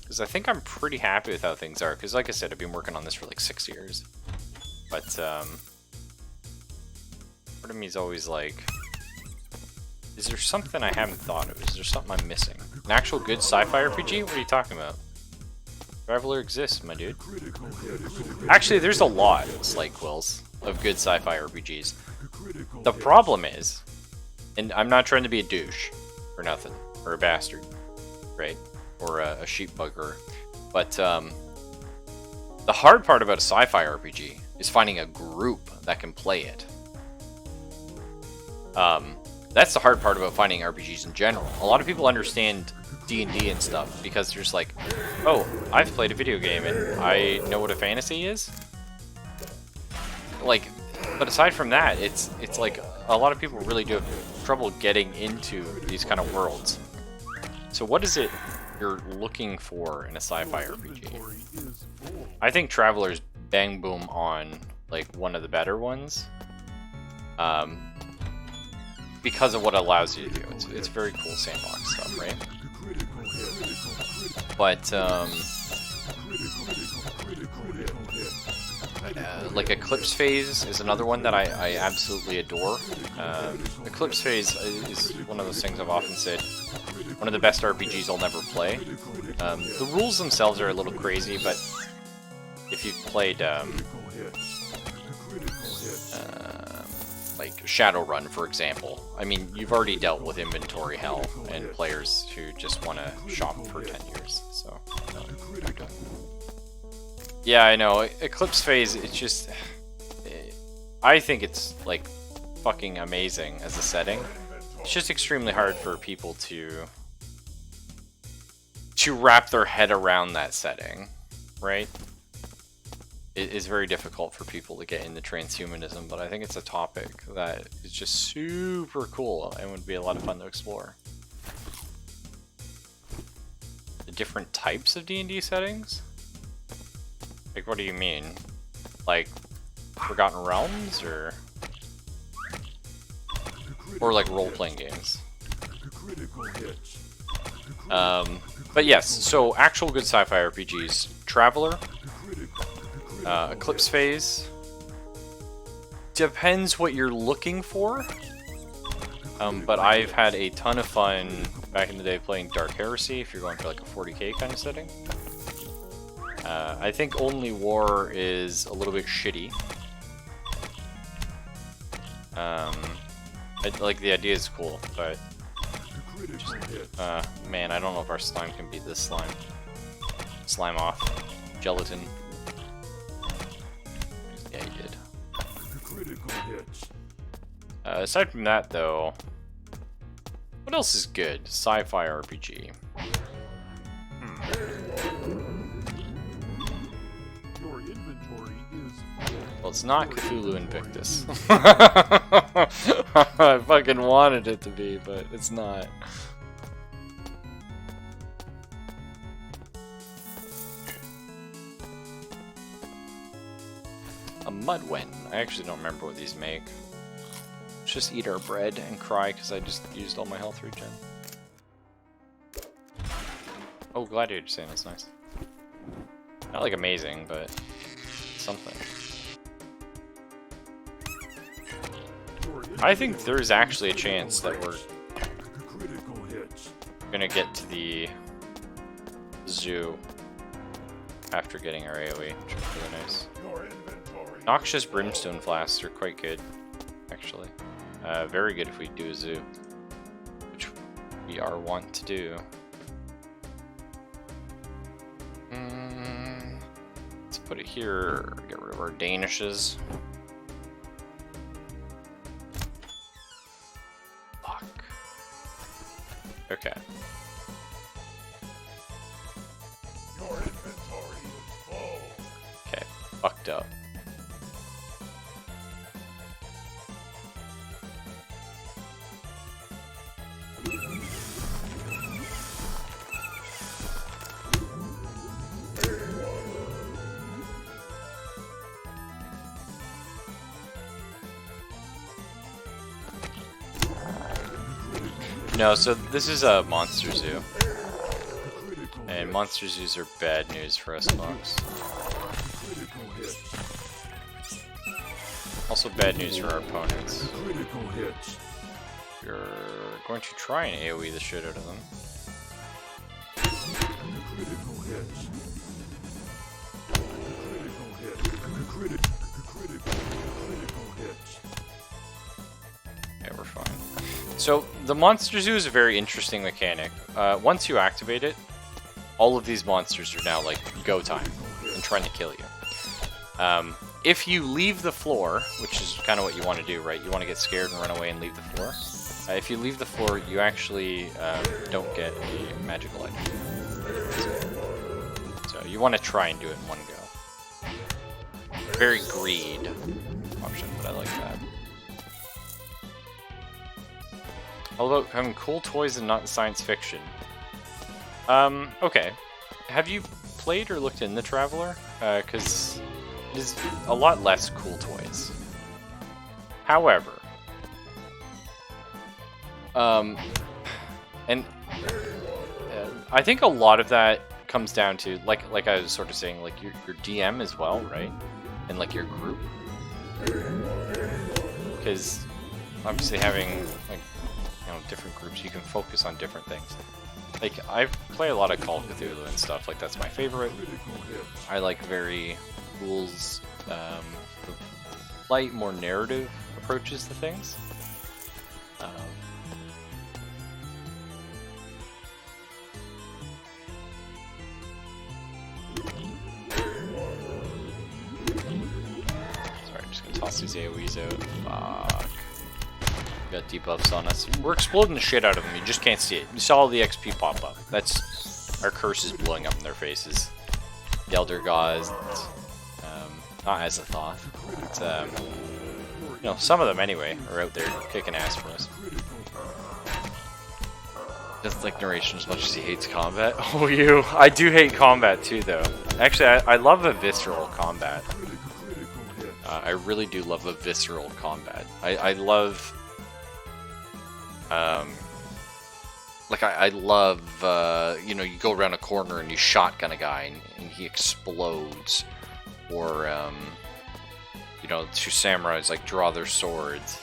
Because I think I'm pretty happy with how things are. Because like I said, I've been working on this for like 6 years. But part of me is always like, is there something I haven't thought of? Is there something I'm missing? An actual good sci-fi RPG? What are you talking about? Traveler exists, my dude. Actually, there's a lot, Slate Quills, of good sci-fi RPGs. The problem is, and I'm not trying to be a douche, or nothing, or a bastard, right? Or a sheep bugger, but the hard part about a sci-fi RPG is finding a group that can play it. That's the hard part about finding RPGs in general. A lot of people understand D&D and stuff because they're just like, oh, I've played a video game and I know what a fantasy is. Like, but aside from that, it's like a lot of people really do have trouble getting into these kind of worlds. So what is it you're looking for in a sci-fi RPG? I think Traveler's bang boom on like one of the better ones. Because of what it allows you to do. It's very cool sandbox stuff, right? But like Eclipse Phase is another one that I absolutely adore. Eclipse Phase is one of those things I've often said, one of the best RPGs I'll never play. The rules themselves are a little crazy, but if you've played like Shadowrun, for example, I mean, you've already dealt with inventory hell and players who just want to shop for 10 years, so... Yeah, I know. Eclipse Phase, it's just... I think it's, like, fucking amazing as a setting. It's just extremely hard for people to wrap their head around that setting, right? It is very difficult for people to get into transhumanism, but I think it's a topic that is just super cool and would be a lot of fun to explore. The different types of D&D settings? Like, what do you mean? Like, Forgotten Realms, or like role-playing games? But yes, so actual good sci-fi RPGs. Traveler, Eclipse Phase. Depends what you're looking for. But I've had a ton of fun back in the day playing Dark Heresy, if you're going for like a 40k kind of setting. I think Only War is a little bit shitty. Like, the idea is cool, but just, man, I don't know if our slime can beat this slime. Slime off. Gelatin. Yeah, he did. Aside from that, though, what else is good? Sci-fi RPG. Well, it's not Cthulhu Invictus. I fucking wanted it to be, but it's not. A Mudwen. I actually don't remember what these make. Let's just eat our bread and cry because I just used all my health regen. Oh, Gladiator Sand, nice. Not like amazing, but something. I think there's actually a chance that we're gonna get to the zoo after getting our AoE, which is really nice. Noxious Brimstone Flasks are quite good, actually. Very good if we do a zoo, which we are wont to do. Let's put it here, get rid of our Danishes. Fuck. Okay. Okay, fucked up. No, so this is a monster zoo. And monster zoos are bad news for us monks. Also bad news for our opponents. You're going to try and AoE the shit out of them. Yeah, we're fine. So, the Monster Zoo is a very interesting mechanic. Once you activate it, all of these monsters are now, like, go time and trying to kill you. If you leave the floor, which is kind of what you want to do, right? You want to get scared and run away and leave the floor. If you leave the floor, you actually don't get a magical item. So you want to try and do it in one go. Very greed option, but I like that. All about having cool toys and not science fiction. Okay. Have you played or looked in the Traveler? Because it is a lot less cool toys. However, and I think a lot of that comes down to, like I was sort of saying, like your DM as well, right? And like your group, because obviously having like different groups, you can focus on different things. Like I play a lot of Call of Cthulhu and stuff. Like that's my favorite. I like very rules, light, more narrative approaches to things. Sorry, I'm just gonna toss these AoEs out. Fuck. We got debuffs on us. We're exploding the shit out of them. You just can't see it. You saw all the XP pop up. That's our curses blowing up in their faces. The Elder Gods, not as a thought. But, you know, some of them anyway are out there kicking ass for us. Doesn't like narration as much as he hates combat. Oh, you! I do hate combat too, though. Actually, I love a visceral combat. I really do love a visceral combat. I love. Like I love, you know, you go around a corner and you shotgun a guy and he explodes, or you know, two samurais like draw their swords,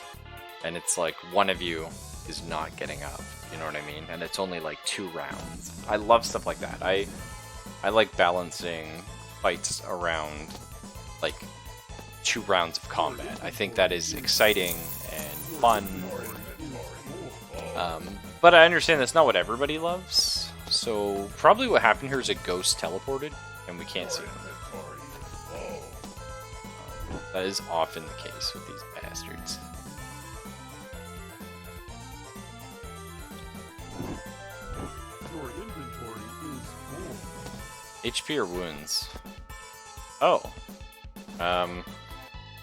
and it's like one of you is not getting up. You know what I mean? And it's only like 2 rounds. I love stuff like that. I like balancing fights around like 2 rounds of combat. I think that is exciting and fun. But I understand that's not what everybody loves. So probably what happened here is a ghost teleported and we can't see him. That is often the case with these bastards. Your inventory is full. HP or wounds? Oh.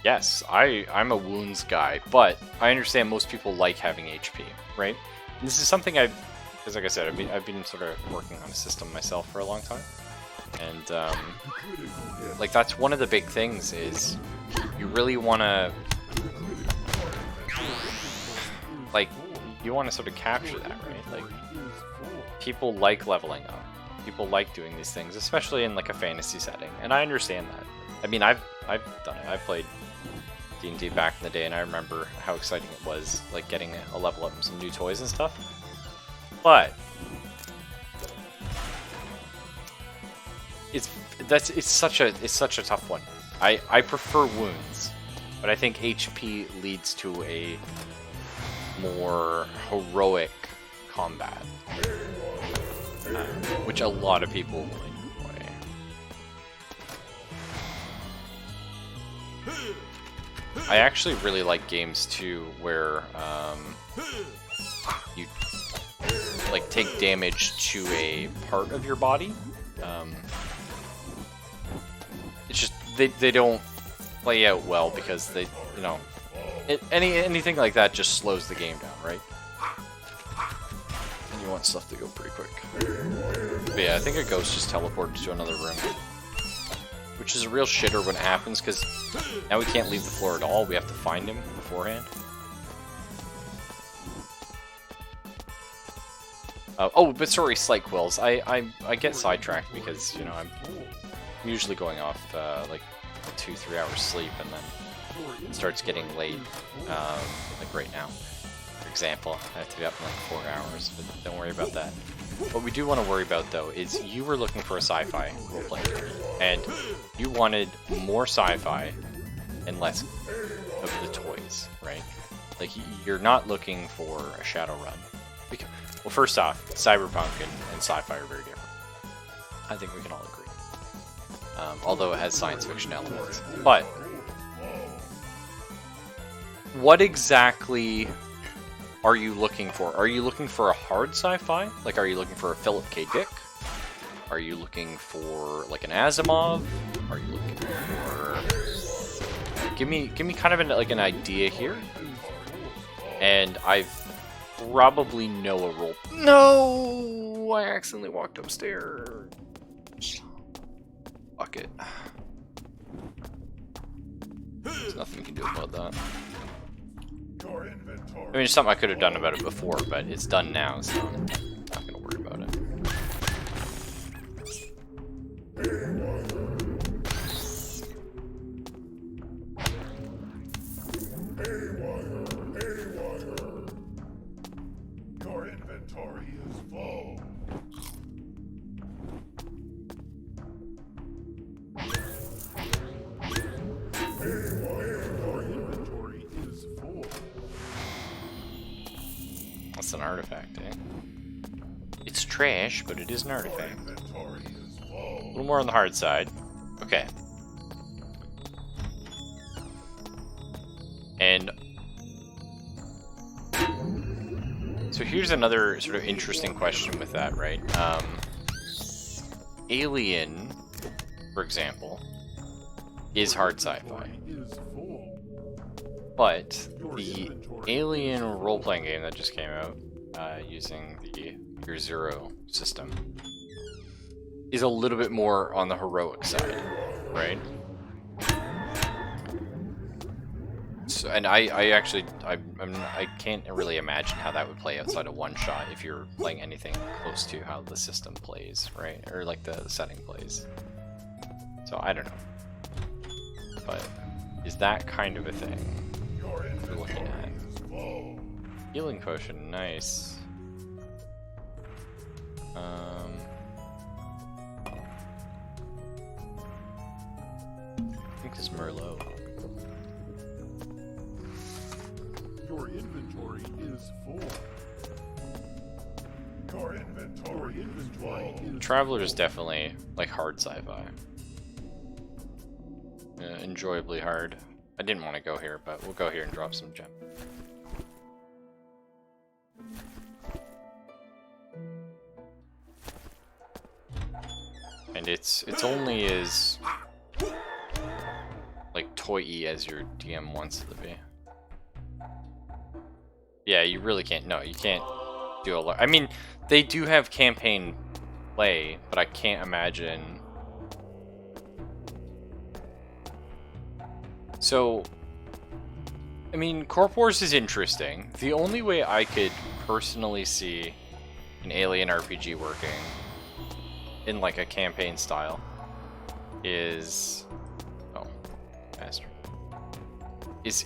Yes, I'm a wounds guy, but I understand most people like having HP, right? And this is something because like I said, I've been sort of working on a system myself for a long time. And, like, that's one of the big things is you really want to, like, you want to sort of capture that, right? Like, people like leveling up. People like doing these things, especially in, like, a fantasy setting. And I understand that. I mean, I've done it. I played D&D back in the day, and I remember how exciting it was, like, getting a level up and some new toys and stuff. But it's such a tough one. I prefer wounds, but I think HP leads to a more heroic combat, which a lot of people will enjoy. I actually really like games too where you like take damage to a part of your body. It's just they don't play out well because they, you know, anything like that just slows the game down, right? And you want stuff to go pretty quick. But yeah, I think a ghost just teleported to another room, which is a real shitter when it happens because now we can't leave the floor at all. We have to find him beforehand. Oh, but sorry, Slight Quills. I get sidetracked because, you know, I'm usually going off like 2-3 hours sleep, and then it starts getting late. Like right now, for example, I have to be up in like 4 hours, but don't worry about that. What we do want to worry about, though, is you were looking for a sci-fi role-playing game, and you wanted more sci-fi and less of the toys, right? Like, you're not looking for a Shadowrun. Well, first off, cyberpunk and sci-fi are very different. I think we can all agree. Although it has science fiction elements. But what exactly are you looking for? Are you looking for a hard sci-fi? Like, are you looking for a Philip K. Dick? Are you looking for like an Asimov? Are you looking for... Give me kind of an idea here. And I probably know a role. No, I accidentally walked upstairs. Fuck it. There's nothing you can do about that. I mean, it's something I could have done about it before, but it's done now, so I'm not gonna worry about it. Your inventory is full. Your inventory is full. That's an artifact, eh? It's trash, but it is an artifact. Inventory is A full. little more on the hard side. Okay. And so here's another sort of interesting question with that, right? Alien, for example, is hard sci-fi. Is full. But the Alien role-playing game that just came out using the Year Zero system is a little bit more on the heroic side, right? So, and I can't really imagine how that would play outside of one shot if you're playing anything close to how the system plays, right? Or like the setting plays. So I don't know. But is that kind of a thing we're looking at? Healing potion, nice. I think it's Merlot. Your inventory is full. Your inventory is Traveler is definitely like hard sci-fi. Enjoyably hard. I didn't want to go here, but we'll go here and drop some gem. And it's only as like toy-y as your DM wants it to be. Yeah, you really can't. No, you can't do a lot. I mean, they do have campaign play, but I can't imagine. So, I mean, Corp Wars is interesting. The only way I could personally see an Alien RPG working in like a campaign style is... Oh, faster. Is...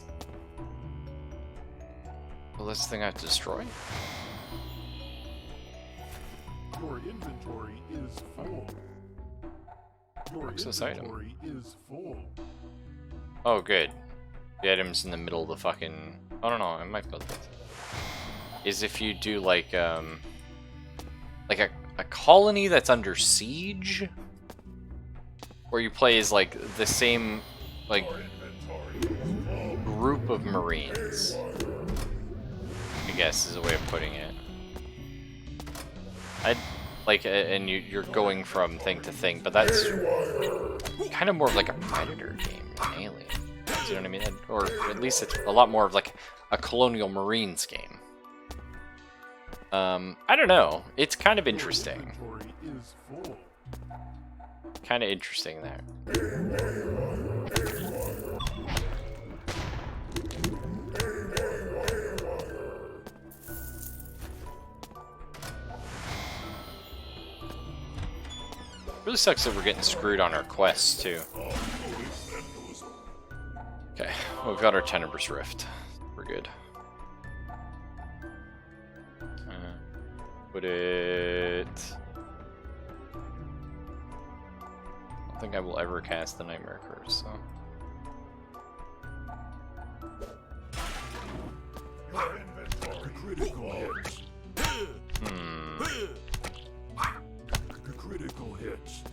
Well, that's the thing I have to destroy? Your inventory is full. Your Access item. inventory is full. Oh, good. The item's in the middle of the fucking... I don't know, I might build this. Is if you do like a colony that's under siege, where you play as like the same like group of Marines, I guess is a way of putting it. I'd like, and you're going from thing to thing, but that's kind of more of like a Predator game than Alien. Do you know what I mean? Or at least it's a lot more of like a Colonial Marines game. I don't know. It's kind of interesting. Kind of interesting there. Really sucks that we're getting screwed on our quests too. Okay, well, we've got our Tenebrous Rift. We're good. Put it... I don't think I will ever cast the Nightmare Curse, so... Critical hits. Critical hits.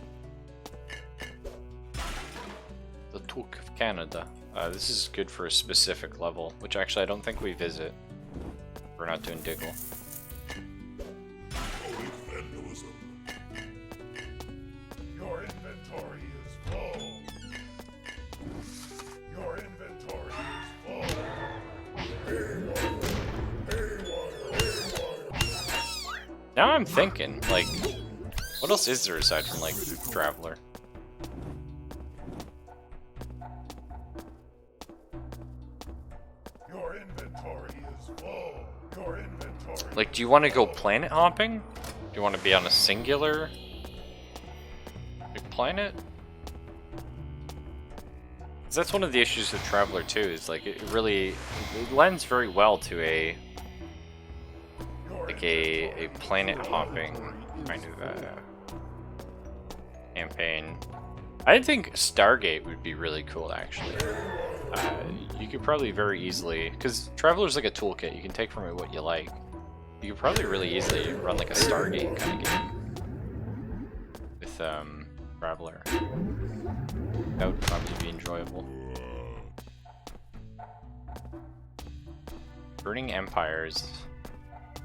The Took of Canada. This is good for a specific level, which actually I don't think we visit. We're not doing Diggle. Your inventory is full. Your inventory is full. Now I'm thinking, like, what else is there aside from, like, Traveler? Your inventory is full. Your inventory. Like, do you want to go planet hopping? Do you want to be on a singular planet? 'Cause that's one of the issues with Traveler too, is like it lends very well to a planet hopping kind of campaign. I think Stargate would be really cool actually. You could probably very easily, because Traveler's like a toolkit, you can take from it what you like. You could probably really easily run like a Stargate kind of game with Traveler. That would probably be enjoyable. Burning Empires.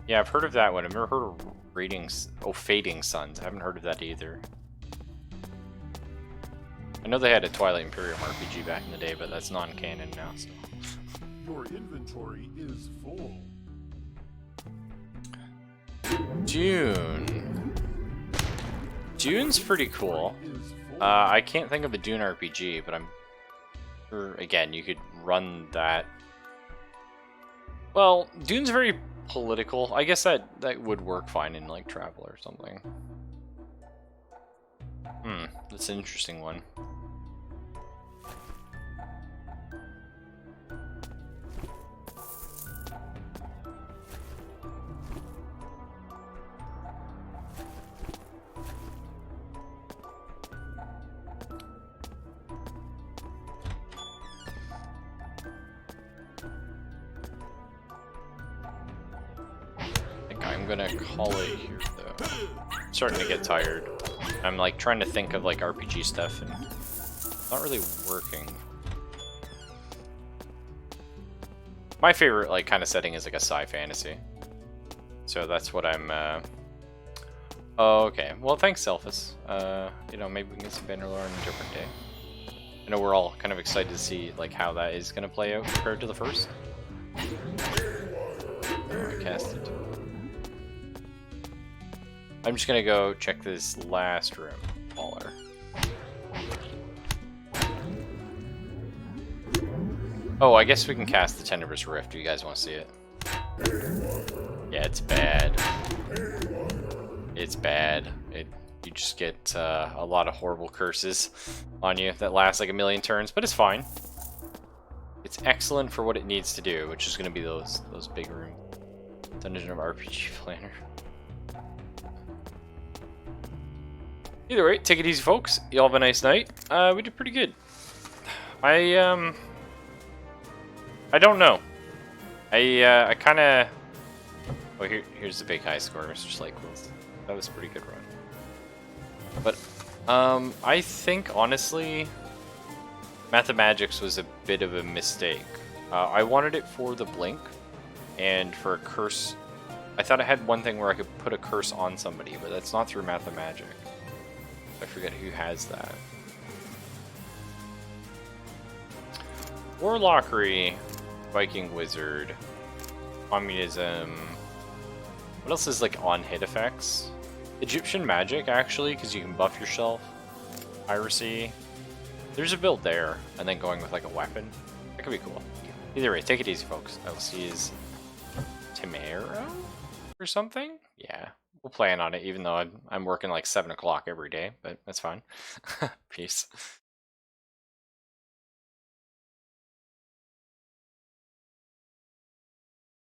Yeah, I've heard of that one. I've never heard of Fading Suns. I haven't heard of that either. I know they had a Twilight Imperium RPG back in the day, but that's non-canon now, so. Your inventory is full. Dune. Dune's pretty cool. I can't think of a Dune RPG, but I'm sure, again, you could run that. Well, Dune's very political. I guess that would work fine in, like, Traveler or something. That's an interesting one. I'm gonna call it here, though. I'm starting to get tired. I'm like trying to think of like RPG stuff and it's not really working. My favorite like kind of setting is like a sci-fantasy. So that's what I'm Oh, okay. Well, thanks, Selphus. You know, maybe we can get some Bannerlore on a different day. I know we're all kind of excited to see like how that is gonna play out compared to the first. I cast it. I'm just gonna go check this last room, Baller. Oh, I guess we can cast the Tenebrous Rift. Do you guys want to see it? Yeah, it's bad. It's bad. You just get a lot of horrible curses on you that last like a million turns, but it's fine. It's excellent for what it needs to do, which is gonna be those big rooms. Dungeon of RPG Planner. Either way, take it easy, folks. Y'all have a nice night. We did pretty good. I don't know. I kind of. Oh, here's the big high score, Mr. Slyquills. That was a pretty good run. But I think honestly, Mathemagics was a bit of a mistake. I wanted it for the blink, and for a curse. I thought I had one thing where I could put a curse on somebody, but that's not through Mathemagic. I forget who has that. Warlockery, Viking Wizard, Communism. What else is like on hit effects? Egyptian Magic, actually, because you can buff yourself. Piracy. There's a build there, and then going with like a weapon. That could be cool. Either way, take it easy, folks. I will see you tomorrow or something. Yeah, We'll plan on it, even though I'm working like 7 o'clock every day, but that's fine. Peace.